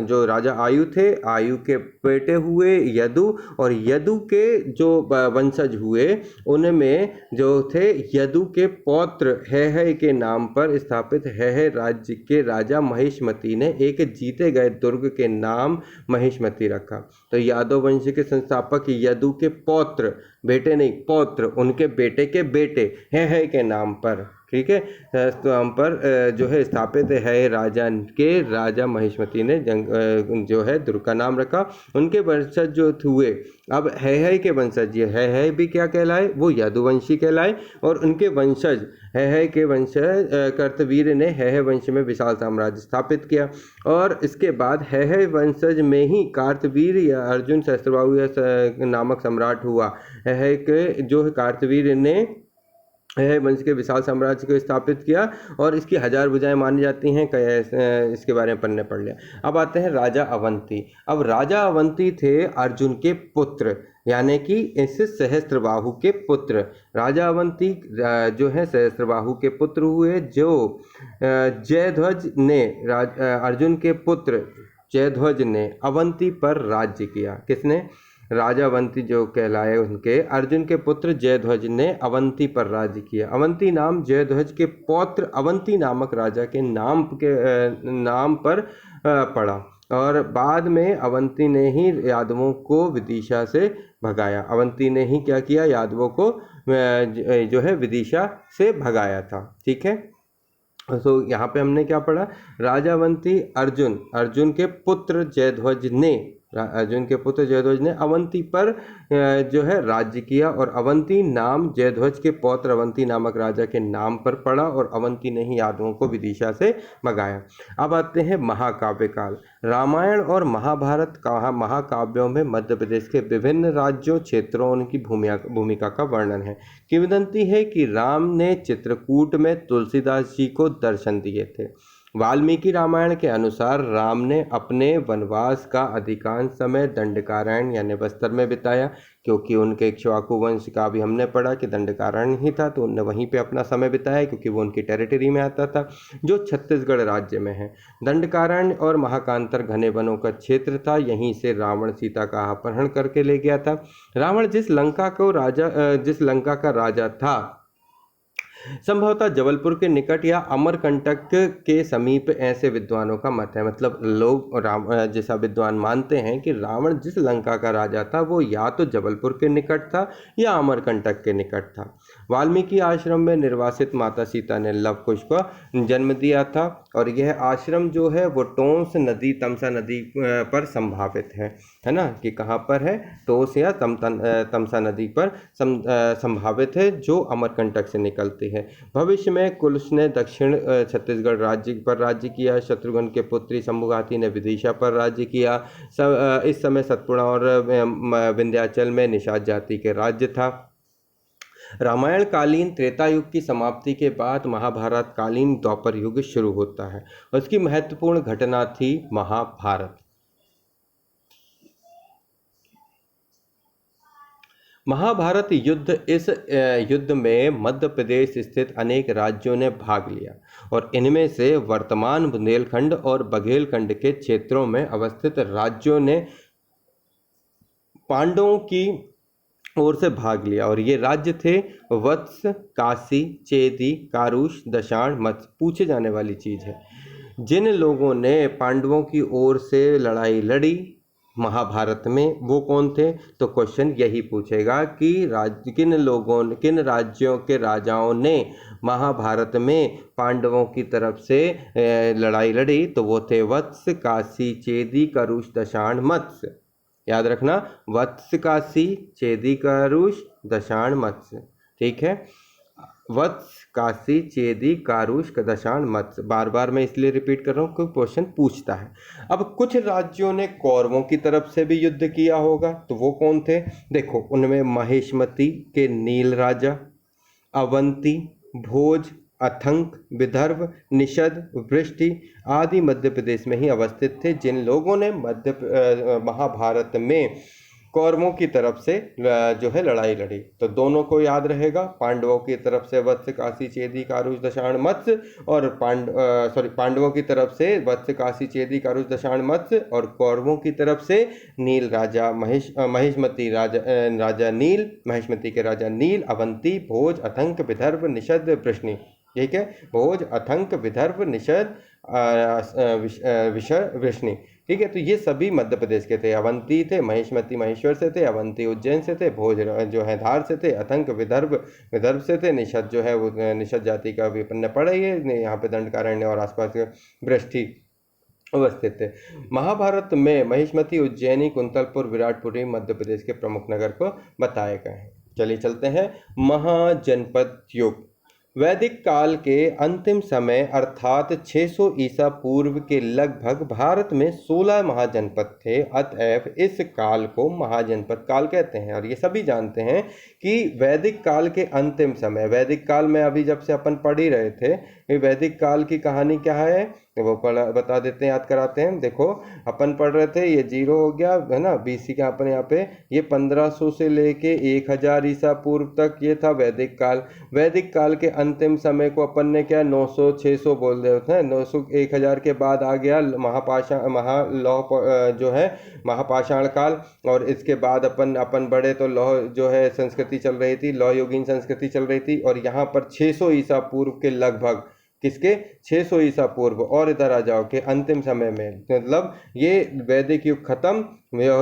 जो राजा आयु थे, आयु के बेटे हुए यदु, और यदु के जो वंशज हुए उनमें जो थे यदु के पौत्र है के नाम पर स्थापित है राज्य के राजा महिष्मति ने एक जीते गए दुर्ग के नाम महिष्मति रखा। तो यादव वंश के संस्थापक यदु के पौत्र, बेटे नहीं पौत्र, उनके बेटे के बेटे है के नाम पर, ठीक है, तो हम पर जो है स्थापित है राजा महिष्मति ने जो है दुर्ग का नाम रखा। उनके वंशज जो हुए, अब है के वंशज ये है भी क्या कहलाए? वो यदुवंशी कहलाए। और उनके वंशज है के वंशज कर्तवीर ने है वंश में विशाल साम्राज्य स्थापित किया। और इसके बाद है वंशज में ही कार्तवीर या अर्जुन सहस्त्रबाहु नामक सम्राट हुआ। है के जो कार्तवीर ने है वंश के विशाल साम्राज्य को स्थापित किया और इसकी 1000 भुजाएं मानी जाती हैं। इसके बारे में पढ़ने पढ़ लिया। अब आते हैं राजा अवंती। अब राजा अवंती थे अर्जुन के पुत्र, यानी कि इस सहस्त्रबाहु के पुत्र। राजा अवंती जो है सहस्त्रबाहु के पुत्र हुए, जो जयध्वज ने अर्जुन के पुत्र जयध्वज ने अवंती पर राज्य किया। किसने? राजा अवंती जो कहलाए उनके अर्जुन के पुत्र जयध्वज ने अवंती पर राज्य किया। अवंती नाम जयध्वज के पौत्र अवंती नामक राजा के नाम पर पड़ा, और बाद में अवंती ने ही यादवों को विदिशा से भगाया। अवंती ने ही क्या किया? यादवों को जो है विदिशा से भगाया था। ठीक है, तो यहाँ पे हमने क्या पढ़ा? राजा अवंती अर्जुन के पुत्र जयध्वज ने अवंती पर जो है राज्य किया, और अवंती नाम जयध्वज के पौत्र अवंती नामक राजा के नाम पर पड़ा, और अवंती ने ही यादवों को विदिशा से भगाया। अब आते हैं महाकाव्य काल। रामायण और महाभारत महाकाव्यों में मध्य प्रदेश के विभिन्न राज्यों क्षेत्रों उनकी भूमिका का वर्णन है। किंवदंती है कि राम ने चित्रकूट में तुलसीदास जी को दर्शन दिए थे। वाल्मीकि रामायण के अनुसार राम ने अपने वनवास का अधिकांश समय दंडकारण्य यानी बस्तर में बिताया, क्योंकि उनके इक्ष्वाकु वंश का भी हमने पढ़ा कि दंडकारण्य ही था, तो उन्होंने वहीं पे अपना समय बिताया क्योंकि वो उनकी टेरिटरी में आता था जो छत्तीसगढ़ राज्य में है। दंडकारण्य और महाकांतर घने वनों का क्षेत्र था। यहीं से रावण सीता का अपहरण करके ले गया था। रावण जिस लंका का राजा था संभवतः जबलपुर के निकट या अमरकंटक के समीप, ऐसे विद्वानों का मत है। मतलब लोग जैसा विद्वान मानते हैं कि रावण जिस लंका का राजा था वो या तो जबलपुर के निकट था या अमरकंटक के निकट था। वाल्मीकि आश्रम में निर्वासित माता सीता ने लव कुश को जन्म दिया था, और यह आश्रम जो है वो टोंस नदी तमसा नदी पर संभावित है ना, कि कहाँ पर है? टोंस या तमसा नदी पर संभावित है, जो अमरकंटक से निकलती है। भविष्य में कुल्स ने दक्षिण छत्तीसगढ़ राज्य पर राज्य किया। शत्रुघ्न के पुत्री शंभुघाती ने विदिशा पर राज्य किया। इस समय सतपुड़ा और विंध्याचल में निषाद जाति के राज्य था। रामायण कालीन त्रेता युग की समाप्ति के बाद महाभारत कालीन द्वापर युग शुरू होता है। उसकी महत्वपूर्ण घटना थी महाभारत। महाभारत युद्ध। इस युद्ध में मध्य प्रदेश स्थित अनेक राज्यों ने भाग लिया, और इनमें से वर्तमान बुंदेलखंड और बघेलखंड के क्षेत्रों में अवस्थित राज्यों ने पांडवों की ओर से भाग लिया। और ये राज्य थे वत्स, काशी, चेदी, कारुष, दशाण, मत्स्य। पूछे जाने वाली चीज है, जिन लोगों ने पांडवों की ओर से लड़ाई लड़ी महाभारत में वो कौन थे? तो क्वेश्चन यही पूछेगा कि किन राज्यों के राजाओं ने महाभारत में पांडवों की तरफ से लड़ाई लड़ी? तो वो थे वत्स, काशी, चेदी, करुष, दशाण, मत्स्य। याद रखना, वत्स, काशी, चेदी, करुष, दशाण, मत्स्य। ठीक है, वत्स, काशी, चेदी, कारुष, दशाण, मत्स्य। बार बार मैं इसलिए रिपीट कर रहा हूँ क्योंकि क्वेश्चन पूछता है। अब कुछ राज्यों ने कौरवों की तरफ से भी युद्ध किया होगा, तो वो कौन थे? देखो, उनमें महेशमती के नील राजा, अवंती, भोज, अथंक, विदर्भ, निषद, वृष्टि आदि मध्य प्रदेश में ही अवस्थित थे, जिन लोगों ने महाभारत में कौरवों की तरफ से जो है लड़ाई लड़ी। तो दोनों को याद रहेगा, पांडवों की तरफ से वत्स, काशी, चेदी, कारुष, दशाण, मत्स्य, और पांडवों की तरफ से वत्स, काशी, चेदी, कारुष, दशाण, मत्स्य, और कौरवों की तरफ से नील राजा, महेशमती राजा नील, महेशमती के राजा नील, अवंती, भोज, अथंक, विदर्भ, निषद, वृष्णि। ठीक है, भोज, अथंक, विदर्भ, निषद, वृष्णि। ठीक है, तो ये सभी मध्य प्रदेश के थे। अवंती थे, महेशमती महेश्वर से थे, अवंती उज्जैन से थे, भोज जो है धार से थे, अथंक विदर्भ से थे, निषद जो है वो निषद जाति का भी अपन ने पढ़ा ही है, यहाँ पे दंडकारण्य और आसपास के वृष्टि अवस्थित थे। महाभारत में महेशमती, उज्जैनी, कुंतलपुर, विराटपुरी मध्य प्रदेश के प्रमुख नगर को बताए गए हैं। चलिए चलते हैं महाजनपद युग। वैदिक काल के अंतिम समय अर्थात 600 ईसा पूर्व के लगभग भारत में 16 महाजनपद थे। अतएव इस काल को महाजनपद काल कहते हैं। और ये सभी जानते हैं कि वैदिक काल के अंतिम समय, वैदिक काल में अभी जब से अपन पढ़ ही रहे थे, वैदिक काल की कहानी क्या है वो बता देते हैं, याद कराते हैं। देखो, अपन पढ़ रहे थे, ये 0 हो गया है ना, BC का अपन यहाँ पे, ये 1500 से लेके 1000 ईसा पूर्व तक ये था वैदिक काल। वैदिक काल के अंतिम समय को अपन ने क्या 900 600 बोल रहे होते हैं। 900 1000 के बाद आ गया जो है महापाषाण काल, और इसके बाद अपन बड़े तो लौह जो है संस्कृति चल रही थी, लौह युगीन संस्कृति चल रही थी। और यहाँ पर 600 ईसा पूर्व के लगभग, किसके 600 ईसा पूर्व, और इधर आ जाओ के अंतिम समय में, मतलब ये वैदिक युग खत्म,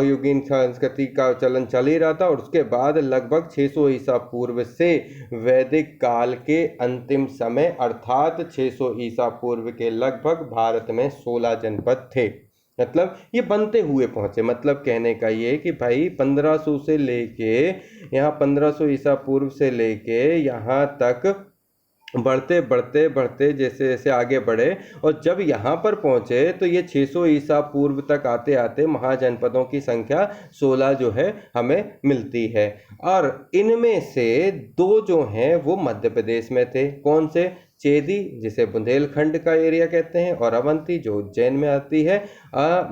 युगीन संस्कृति का चलन चल ही रहा था, और उसके बाद लगभग 600 ईसा पूर्व से वैदिक काल के अंतिम समय अर्थात 600 ईसा पूर्व के लगभग भारत में 16 जनपद थे। मतलब ये बनते हुए पहुंचे। मतलब कहने का ये कि भाई 1500 से लेके यहाँ 1500 ईसा पूर्व से लेके यहाँ तक बढ़ते बढ़ते बढ़ते जैसे जैसे आगे बढ़े, और जब यहाँ पर पहुँचे तो ये 600 ईसा पूर्व तक आते आते महाजनपदों की संख्या 16 जो है हमें मिलती है। और इनमें से 2 जो हैं वो मध्य प्रदेश में थे। कौन से? चेदी, जिसे बुंदेलखंड का एरिया कहते हैं, और अवंती जो उज्जैन में आती है,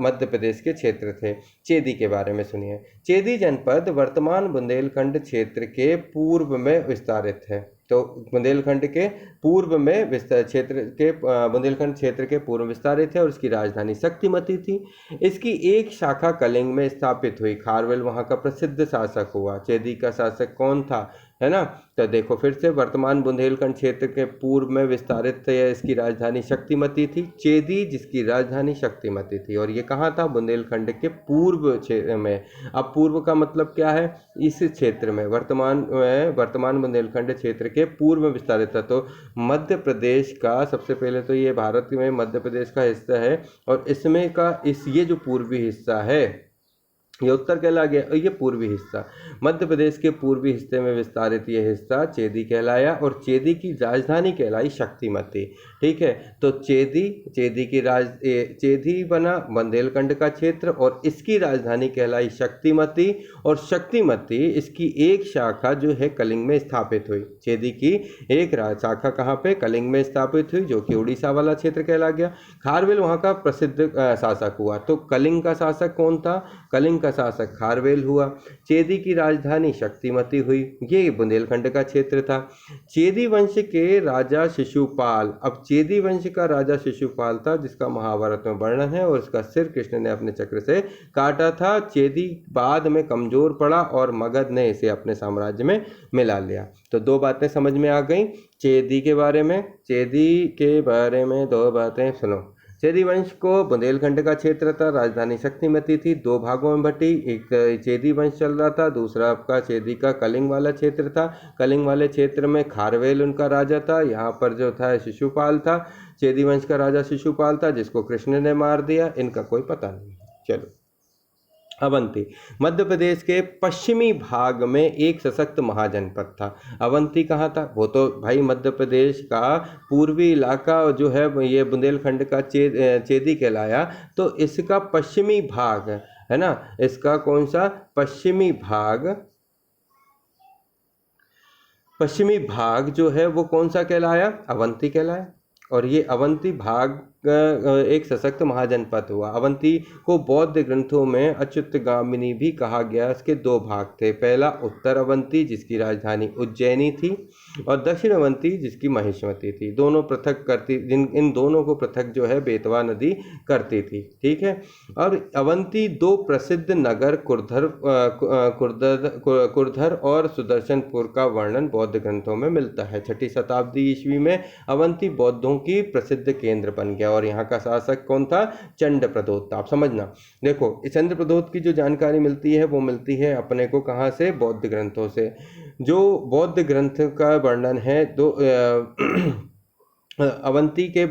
मध्य प्रदेश के क्षेत्र थे। चेदी के बारे में सुनिए। चेदी जनपद वर्तमान बुंदेलखंड क्षेत्र के पूर्व में विस्तारित है। तो बुंदेलखंड के पूर्व में बुंदेलखंड क्षेत्र के पूर्व विस्तारित है, और इसकी राजधानी शक्तिमती थी। इसकी एक शाखा कलिंग में स्थापित हुई। खारवेल वहाँ का प्रसिद्ध शासक हुआ। चेदी का शासक कौन था, है ना? तो देखो फिर से, वर्तमान बुंदेलखंड क्षेत्र के पूर्व में विस्तारित थे, इसकी राजधानी शक्तिमती थी। चेदी जिसकी राजधानी शक्तिमती थी, और ये कहाँ था? बुंदेलखंड के पूर्व क्षेत्र में। अब पूर्व का मतलब क्या है? इस क्षेत्र में, वर्तमान बुंदेलखंड क्षेत्र के पूर्व में विस्तारित था। तो मध्य प्रदेश का, सबसे पहले तो ये भारत में मध्य प्रदेश का हिस्सा है, और इसमें का ये जो पूर्वी हिस्सा है, ये उत्तर कहला गया, और ये पूर्वी हिस्सा मध्य प्रदेश के पूर्वी हिस्से में विस्तारित ये हिस्सा चेदी कहलाया, और चेदी की राजधानी कहलाई शक्तिमती। ठीक है, तो चेदी बना बुंदेलखंड का क्षेत्र, और इसकी राजधानी कहलाई शक्तिमती, और शक्तिमती इसकी एक शाखा जो है कलिंग में स्थापित हुई। चेदी की एक शाखा कहाँ पे? कलिंग में स्थापित हुई, जो कि उड़ीसा वाला क्षेत्र कहला गया। खारवेल वहाँ का प्रसिद्ध शासक हुआ। तो कलिंग का शासक कौन था? कलिंग का शासक खारवेल हुआ। चेदी की राजधानी शक्तिमती हुई। ये बुंदेलखंड का क्षेत्र था। चेदी वंश के राजा शिशुपाल, अब चेदी वंश का राजा शिशुपाल था जिसका महाभारत में वर्णन है, और इसका सिर कृष्ण ने अपने चक्र से काटा था। चेदी बाद में कमजोर पड़ा और मगध ने इसे अपने साम्राज्य में मिला लिया। तो दो बातें समझ में आ गई चेदी के बारे में। चेदी के बारे में दो बातें सुनो। चेदी वंश को बुंदेलखंड का क्षेत्र था, राजधानी शक्तिमती थी, दो भागों में बटी। एक चेदी वंश चल रहा था, दूसरा आपका चेदी का कलिंग वाला क्षेत्र था। कलिंग वाले क्षेत्र में खारवेल उनका राजा था। यहाँ पर जो था शिशुपाल था, चेदी वंश का राजा शिशुपाल था जिसको कृष्ण ने मार दिया। इनका कोई पता नहीं। चलो, अवंती मध्य प्रदेश के पश्चिमी भाग में एक सशक्त महाजनपद था। अवंती कहाँ था? वो तो भाई मध्य प्रदेश का पूर्वी इलाका जो है ये बुंदेलखंड का चेदी कहलाया। तो इसका पश्चिमी भाग है ना, इसका कौन सा पश्चिमी भाग जो है वो कौन सा कहलाया? अवंती कहलाया। और ये अवंती भाग एक सशक्त महाजनपद हुआ। अवंती को बौद्ध ग्रंथों में अच्युतगामिनी भी कहा गया। इसके दो भाग थे, पहला उत्तर अवंती जिसकी राजधानी उज्जैनी थी, और दक्षिण अवंती जिसकी महेश्वती थी। दोनों पृथक करती, इन दोनों को पृथक जो है बेतवा नदी करती थी। ठीक है। और अवंती दो प्रसिद्ध नगर कुरधर और सुदर्शनपुर का वर्णन बौद्ध ग्रंथों में मिलता है। 6ठी शताब्दी ईस्वी में अवंती बौद्धों की प्रसिद्ध केंद्र बन गया, और यहाँ का शासक कौन था? चंद्रप्रद्योत। आप समझना, देखो इस चंद्रप्रद्योत की जो जानकारी मिलती है वो मिलती है अपने को कहाँ से? बौद्ध ग्रंथों से। जो बौद्ध ग्रंथ का वर्णन है अवंती के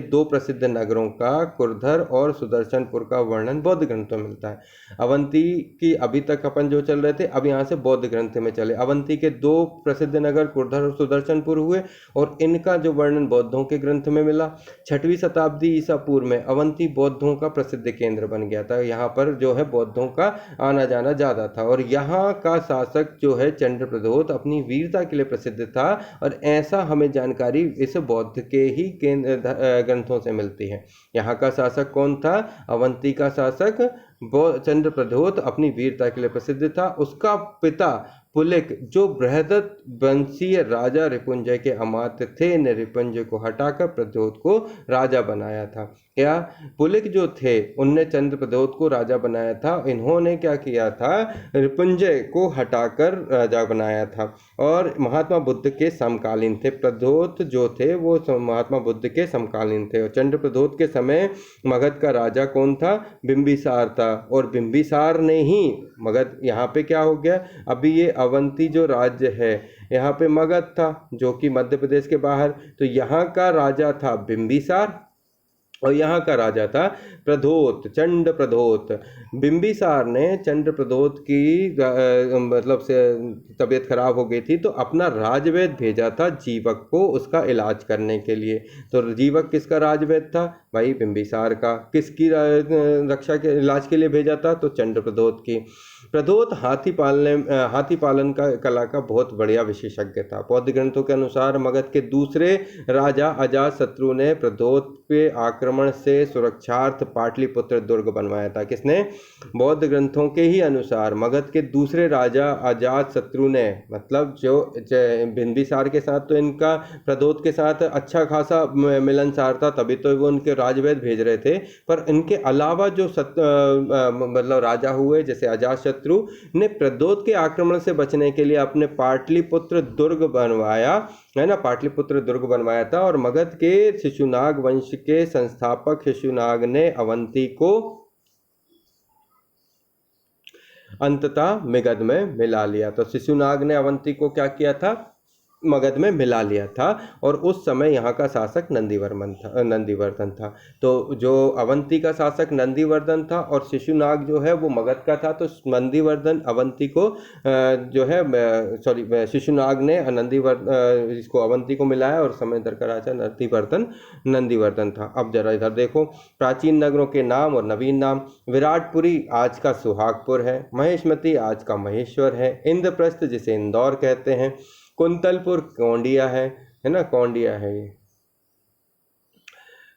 दो प्रसिद्ध नगरों का कुरधर और सुदर्शनपुर का वर्णन बौद्ध ग्रंथों में मिलता है। अवंती की अभी तक अपन जो चल रहे थे, अब यहाँ से बौद्ध ग्रंथ में चले। अवंती के दो प्रसिद्ध नगर कुरधर और सुदर्शनपुर हुए, और इनका जो वर्णन बौद्धों के ग्रंथ में मिला। 6वीं शताब्दी ईसा पूर्व में अवंती बौद्धों का प्रसिद्ध केंद्र बन गया था। यहाँ पर जो है बौद्धों का आना जाना ज़्यादा था, और यहाँ का शासक जो है चंद्रप्रद्योत अपनी वीरता के लिए प्रसिद्ध था। और ऐसा हमें जानकारी इस बौद्ध के ही ग्रंथों से मिलती है। यहाँ का शासक कौन था? अवंती का शासक चंद्रप्रद्योत अपनी वीरता के लिए प्रसिद्ध था। उसका पिता पुलिक जो बृहदत्त वंशीय राजा रिपुंजय के अमात्य थे, ने रिपुंजय को हटाकर प्रद्योत को राजा बनाया था। क्या पुलिक जो थे उनने चंद्रप्रद्योत को राजा बनाया था? इन्होंने क्या किया था? रिपुंजय को हटाकर राजा बनाया था, और महात्मा बुद्ध के समकालीन थे। प्रद्योत जो थे वो महात्मा बुद्ध के समकालीन थे। और चंद्रप्रद्योत के समय मगध का राजा कौन था? बिंबिसार था। और बिंबिसार ने ही मगध, यहाँ पे क्या हो गया? अभी ये अवंती जो राज्य है, यहाँ पे मगध था जो कि मध्य प्रदेश के बाहर, तो यहाँ का राजा था बिंबिसार और यहाँ का राजा था प्रद्योत, चंद्रप्रद्योत। बिंबिसार ने चंद्रप्रद्योत की मतलब से तबीयत खराब हो गई थी, तो अपना राजवैद्य भेजा था जीवक को उसका इलाज करने के लिए। तो जीवक किसका राजवैद्य था? भाई बिंबिसार का। किसकी रक्षा के इलाज के लिए भेजा था? तो चंद्रप्रद्योत की। प्रद्योत हाथी पालन का कला का बहुत बढ़िया विशेषज्ञ था। बौद्ध ग्रंथों के अनुसार मगध के दूसरे राजा अजातशत्रु ने प्रद्योत पे आक्रमण से सुरक्षार्थ पाटलिपुत्र दुर्ग बनवाया था। किसने? बौद्ध ग्रंथों के ही अनुसार मगध के दूसरे राजा अजातशत्रु ने, मतलब जो बिंबिसार के साथ तो इनका प्रद्योत के साथ अच्छा खासा मिलनसार था, तभी तो वो उनके राजवैद्य भेज रहे थे। पर इनके अलावा जो मतलब राजा हुए, जैसे अजातशत्रु ने प्रद्योत के आक्रमण से बचने के लिए अपने पाटलिपुत्र दुर्ग बनवाया है ना, पाटलिपुत्र दुर्ग बनवाया था। और मगध के शिशुनाग वंश के संस्थापक शिशुनाग ने अवंती को अंततः मगध में मिला लिया। तो शिशुनाग ने अवंती को क्या किया था? मगध में मिला लिया था। और उस समय यहाँ का शासक नंदीवर्धन था। तो जो अवंती का शासक नंदीवर्धन था और शिशुनाग जो है वो मगध का था। तो नंदीवर्धन अवंती को जो है शिशुनाग ने इसको अवंती को मिलाया, और समय इधर का राजा नंदीवर्धन था। अब जरा इधर देखो प्राचीन नगरों के नाम और नवीन नाम। विराटपुरी आज का सुहागपुर है। महेशमती आज का महेश्वर है। इंद्रप्रस्थ जिसे इंदौर कहते हैं। कुंतलपुर कौंडिया है ना, कौंडिया है ये।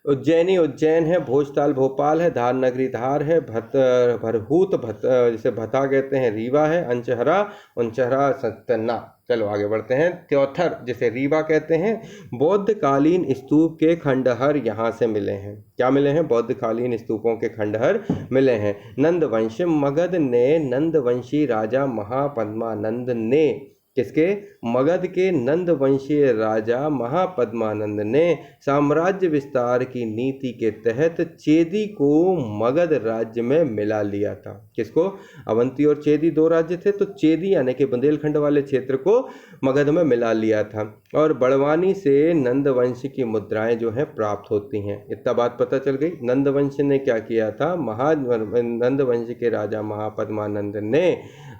उज्जैनी उज्जैन है, भोजताल भोपाल है, धार नगरी धार है, भरहूत जिसे भता कहते हैं रीवा है, अंचहरा उनचहरा सतना। चलो आगे बढ़ते हैं। त्योथर जिसे रीवा कहते हैं। बौद्ध कालीन स्तूप के खंडहर यहाँ से मिले हैं। क्या मिले हैं? बौद्ध कालीन स्तूपों के खंडहर मिले हैं। नंदवंश मगध ने नंदवंशी राजा महापद्मानंद ने, किसके? मगध के नंदवंशीय राजा महापद्मानंद ने साम्राज्य विस्तार की नीति के तहत चेदी को मगध राज्य में मिला लिया था। किसको? अवंती और चेदी दो राज्य थे, तो चेदी यानी कि बुंदेलखंड वाले क्षेत्र को मगध में मिला लिया था। और बड़वानी से नंदवंश की मुद्राएं जो हैं प्राप्त होती हैं। इतना बात पता चल गई। नंदवंश ने क्या किया था? नंदवंश के राजा महापद्मानंद ने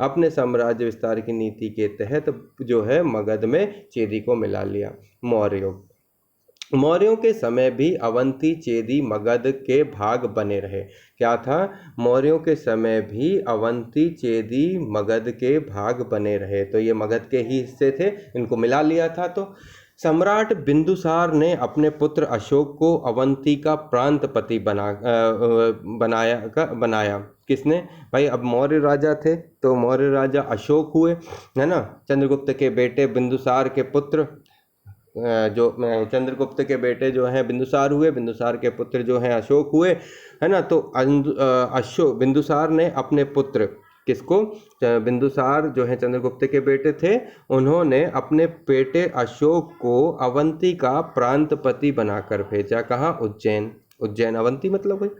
अपने साम्राज्य विस्तार की नीति के तहत जो है मगध में चेदी को मिला लिया। मौर्यों के समय भी अवंती चेदी मगध के भाग बने रहे। क्या था? मौर्यों के समय भी अवंती चेदी मगध के भाग बने रहे, तो ये मगध के ही हिस्से थे, इनको मिला लिया था। तो सम्राट बिंदुसार ने अपने पुत्र अशोक को अवंती का प्रांतपति बनाया। किसने? भाई अब मौर्य राजा थे तो मौर्य राजा अशोक हुए, है ना। चंद्रगुप्त के बेटे बिंदुसार के पुत्र जो चंद्रगुप्त के बेटे जो हैं बिंदुसार हुए, बिंदुसार के पुत्र जो हैं अशोक हुए, है ना। तो बिंदुसार ने अपने पुत्र, किसको? बिंदुसार जो है चंद्रगुप्त के बेटे थे, उन्होंने अपने बेटे अशोक को अवंती का प्रांतपति बनाकर भेजा। कहाँ? उज्जैन। उज्जैन अवंती मतलब है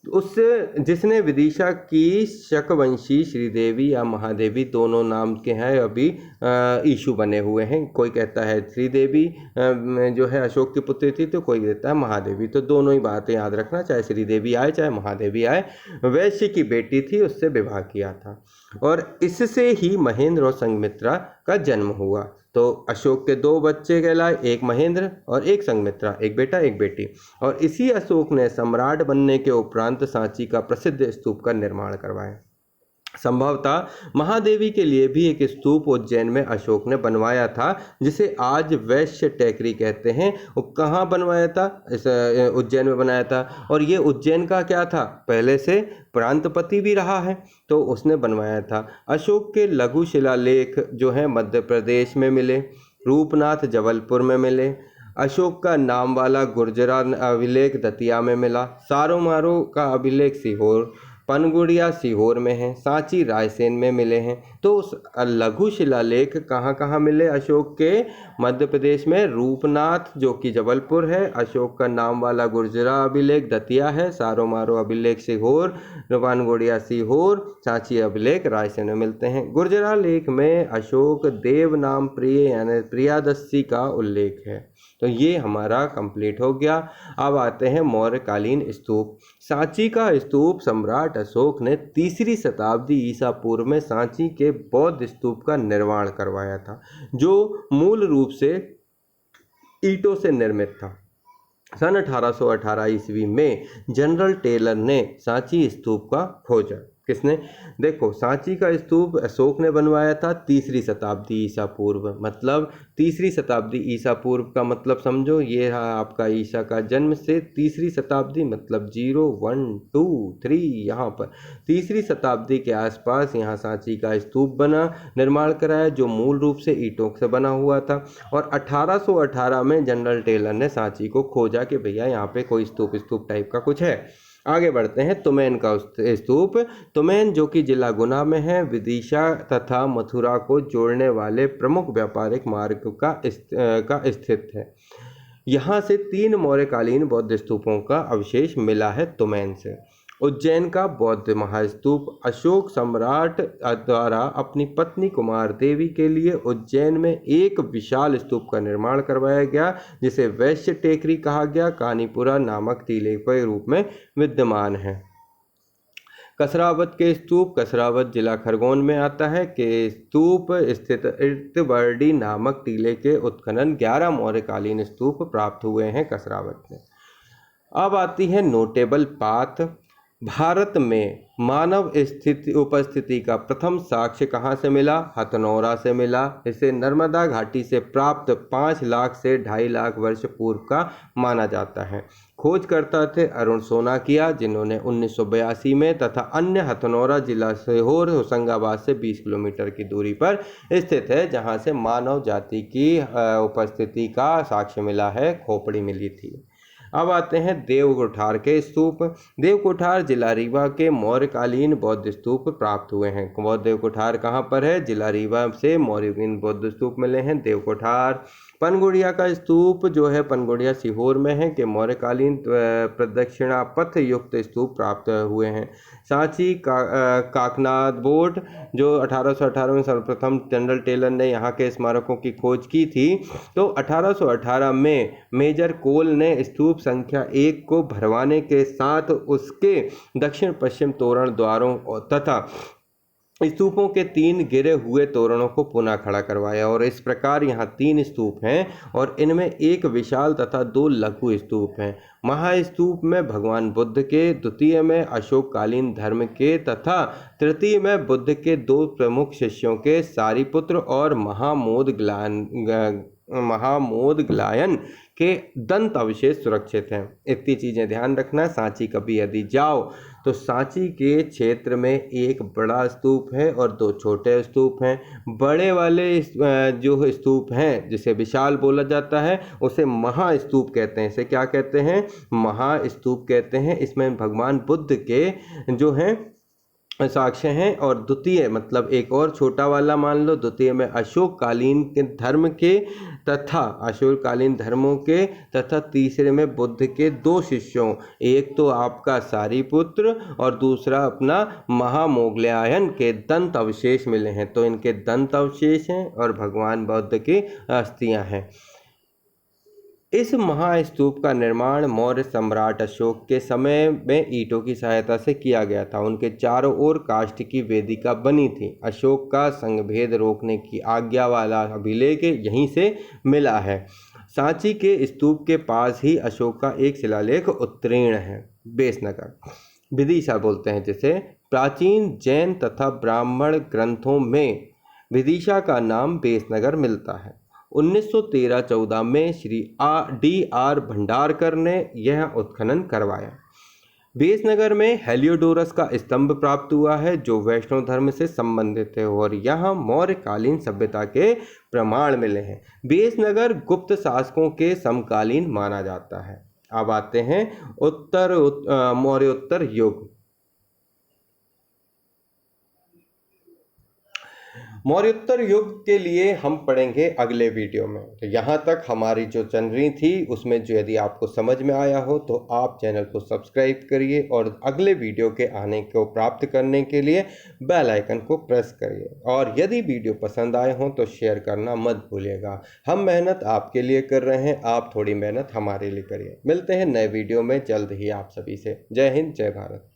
उससे, जिसने विदिशा की शकवंशी श्रीदेवी या महादेवी दोनों नाम के हैं अभी इशू बने हुए हैं। कोई कहता है श्रीदेवी जो है अशोक की पुत्री थी, तो कोई कहता है महादेवी। तो दोनों ही बातें याद रखना, चाहे श्रीदेवी आए चाहे महादेवी आए। वैश्य की बेटी थी, उससे विवाह किया था और इससे ही महेंद्र और संघमित्रा का जन्म हुआ। तो अशोक के दो बच्चे कहलाए, एक महेंद्र और एक संघमित्रा, एक बेटा एक बेटी। और इसी अशोक ने सम्राट बनने के उपरांत सांची का प्रसिद्ध स्तूप का निर्माण करवाया। संभवतः महादेवी के लिए भी एक स्तूप उज्जैन में अशोक ने बनवाया था, जिसे आज वैश्य टेकरी कहते हैं। वो कहाँ बनवाया था? इस उज्जैन में बनाया था। और ये उज्जैन का क्या था? पहले से प्रांतपति भी रहा है, तो उसने बनवाया था। अशोक के लघु शिलालेख जो है मध्य प्रदेश में मिले, रूपनाथ जबलपुर में मिले, अशोक का नाम वाला गुर्जरा अभिलेख दतिया में मिला, सारोमारो का अभिलेख सीहोर, पनगुड़िया सीहोर में है, सांची रायसेन में मिले हैं। तो उस लघु शिलालेख कहाँ कहाँ मिले अशोक के? मध्य प्रदेश में रूपनाथ जो कि जबलपुर है, अशोक का नाम वाला गुर्जरा अभिलेख दतिया है, सारोमारो अभिलेख सीहोर, पनगुड़िया सीहोर, सांची अभिलेख रायसेन में मिलते हैं। गुर्जरा लेख में अशोक देव नाम प्रिय यानी प्रियादसी का उल्लेख है। तो ये हमारा कंप्लीट हो गया। अब आते हैं मौर्यकालीन स्तूप। सांची का स्तूप सम्राट अशोक ने 3री शताब्दी ईसा पूर्व में सांची के बौद्ध स्तूप का निर्माण करवाया था, जो मूल रूप से ईंटों से निर्मित था। सन 1818 ईस्वी में जनरल टेलर ने सांची स्तूप का खोजा। किसने? देखो, सांची का स्तूप अशोक ने बनवाया था 3री शताब्दी ईसा पूर्व। मतलब 3री शताब्दी ईसा पूर्व का मतलब समझो, ये है आपका ईसा का जन्म से 3री शताब्दी, मतलब 0, 1, 2, 3, यहाँ पर 3री शताब्दी के आसपास यहाँ सांची का स्तूप बना, निर्माण कराया, जो मूल रूप से ईंटों से बना हुआ था। और 1818 में जनरल टेलर ने सांची को खोजा कि भैया यहाँ पे कोई स्तूप टाइप का कुछ है। आगे बढ़ते हैं। तुमैन का स्तूप। तुमैन जो कि जिला गुना में है, विदिशा तथा मथुरा को जोड़ने वाले प्रमुख व्यापारिक मार्ग का स्थित है। यहाँ से 3 मौर्यकालीन बौद्ध स्तूपों का अवशेष मिला है तुमैन से। उज्जैन का बौद्ध महास्तूप अशोक सम्राट द्वारा अपनी पत्नी कुमार देवी के लिए उज्जैन में एक विशाल स्तूप का निर्माण करवाया गया, जिसे वैश्य टेकरी कहा गया, कानीपुरा नामक टीले के रूप में विद्यमान है। कसरावत के स्तूप। कसरावत जिला खरगोन में आता है। के स्तूप स्थित इर्तबर्डी नामक टीले के उत्खनन 11 मौर्यकालीन स्तूप प्राप्त हुए हैं कसरावत में। अब आती है नोटेबल पाथ। भारत में मानव उपस्थिति का प्रथम साक्ष्य कहाँ से मिला? हथनौरा से मिला। इसे नर्मदा घाटी से प्राप्त 5 लाख से 2.5 लाख वर्ष पूर्व का माना जाता है। खोजकर्ता थे अरुण सोनाकिया, जिन्होंने 1982 में, तथा अन्य हथनौरा जिला सीहोर होशंगाबाद से 20 किलोमीटर की दूरी पर स्थित है, जहां से मानव जाति की उपस्थिति का साक्ष्य मिला है, खोपड़ी मिली थी। अब आते हैं देवकोठार के स्तूप। देवकोठार जिला रीवा के मौर्यकालीन बौद्ध स्तूप प्राप्त हुए हैं। देवकोठार कहाँ पर है? जिला रीवा से मौर्यकालीन बौद्ध स्तूप मिले हैं देवकोठार। पनगुड़िया का स्तूप जो है पनगुड़िया सीहोर में है कि मौर्यकालीन प्रदक्षिणा पथ युक्त स्तूप प्राप्त हुए हैं। सांची काकनाथ बोर्ड जो 1818 में सर्वप्रथम जनरल टेलर ने यहाँ के स्मारकों की खोज की थी, तो 1818 में मेजर कोल ने स्तूप संख्या 1 को भरवाने के साथ उसके दक्षिण पश्चिम तोरण द्वारों तथा स्तूपों के 3 गिरे हुए तोरणों को पुनः खड़ा करवाया, और इस प्रकार यहाँ 3 स्तूप हैं और इनमें एक विशाल तथा 2 लघु स्तूप हैं। महास्तूप में भगवान बुद्ध के, द्वितीय में अशोककालीन धर्म के तथा तृतीय में बुद्ध के 2 प्रमुख शिष्यों के सारिपुत्र और महामोदग्लायन के दंत अवशेष सुरक्षित हैं। इतनी चीज़ें ध्यान रखना। सांची कभी यदि जाओ तो सांची के क्षेत्र में एक बड़ा स्तूप है और 2 छोटे स्तूप हैं। बड़े वाले जो स्तूप हैं जिसे विशाल बोला जाता है उसे महास्तूप कहते हैं। इसे क्या कहते हैं? महास्तूप कहते हैं। इसमें भगवान बुद्ध के जो हैं साक्ष्य हैं, और द्वितीय मतलब एक और छोटा वाला मान लो, द्वितीय में अशोककालीन के धर्म के तथा अशोककालीन धर्मों के तथा तीसरे में बुद्ध के 2 शिष्यों, एक तो आपका सारिपुत्र और दूसरा अपना महामोगलायन के दंत अवशेष मिले हैं। तो इनके दंत अवशेष हैं और भगवान बुद्ध की अस्थियां हैं। इस महास्तूप का निर्माण मौर्य सम्राट अशोक के समय में ईंटों की सहायता से किया गया था। उनके चारों ओर काष्ठ की वेदिका बनी थी। अशोक का संघभेद रोकने की आज्ञा वाला अभिलेख यहीं से मिला है। सांची के स्तूप के पास ही अशोक का एक शिलालेख उत्तीर्ण है। बेसनगर विदिशा बोलते हैं जिसे। प्राचीन जैन तथा ब्राह्मण ग्रंथों में विदिशा का नाम बेसनगर मिलता है। 1913-14 में श्री D.R. भंडारकर ने यह उत्खनन करवाया। बेसनगर में हेलियोडोरस का स्तंभ प्राप्त हुआ है जो वैष्णव धर्म से संबंधित है, और यहाँ मौर्यकालीन सभ्यता के प्रमाण मिले हैं। बेसनगर गुप्त शासकों के समकालीन माना जाता है। अब आते हैं मौर्योत्तर युग। मौर्योत्तर युग के लिए हम पढ़ेंगे अगले वीडियो में। तो यहाँ तक हमारी जो चल रही थी उसमें जो यदि आपको समझ में आया हो तो आप चैनल को सब्सक्राइब करिए, और अगले वीडियो के आने को प्राप्त करने के लिए बेल आइकन को प्रेस करिए, और यदि वीडियो पसंद आए हो तो शेयर करना मत भूलिएगा। हम मेहनत आपके लिए कर रहे हैं, आप थोड़ी मेहनत हमारे लिए करिए। मिलते हैं नए वीडियो में जल्द ही आप सभी से। जय हिंद, जय भारत।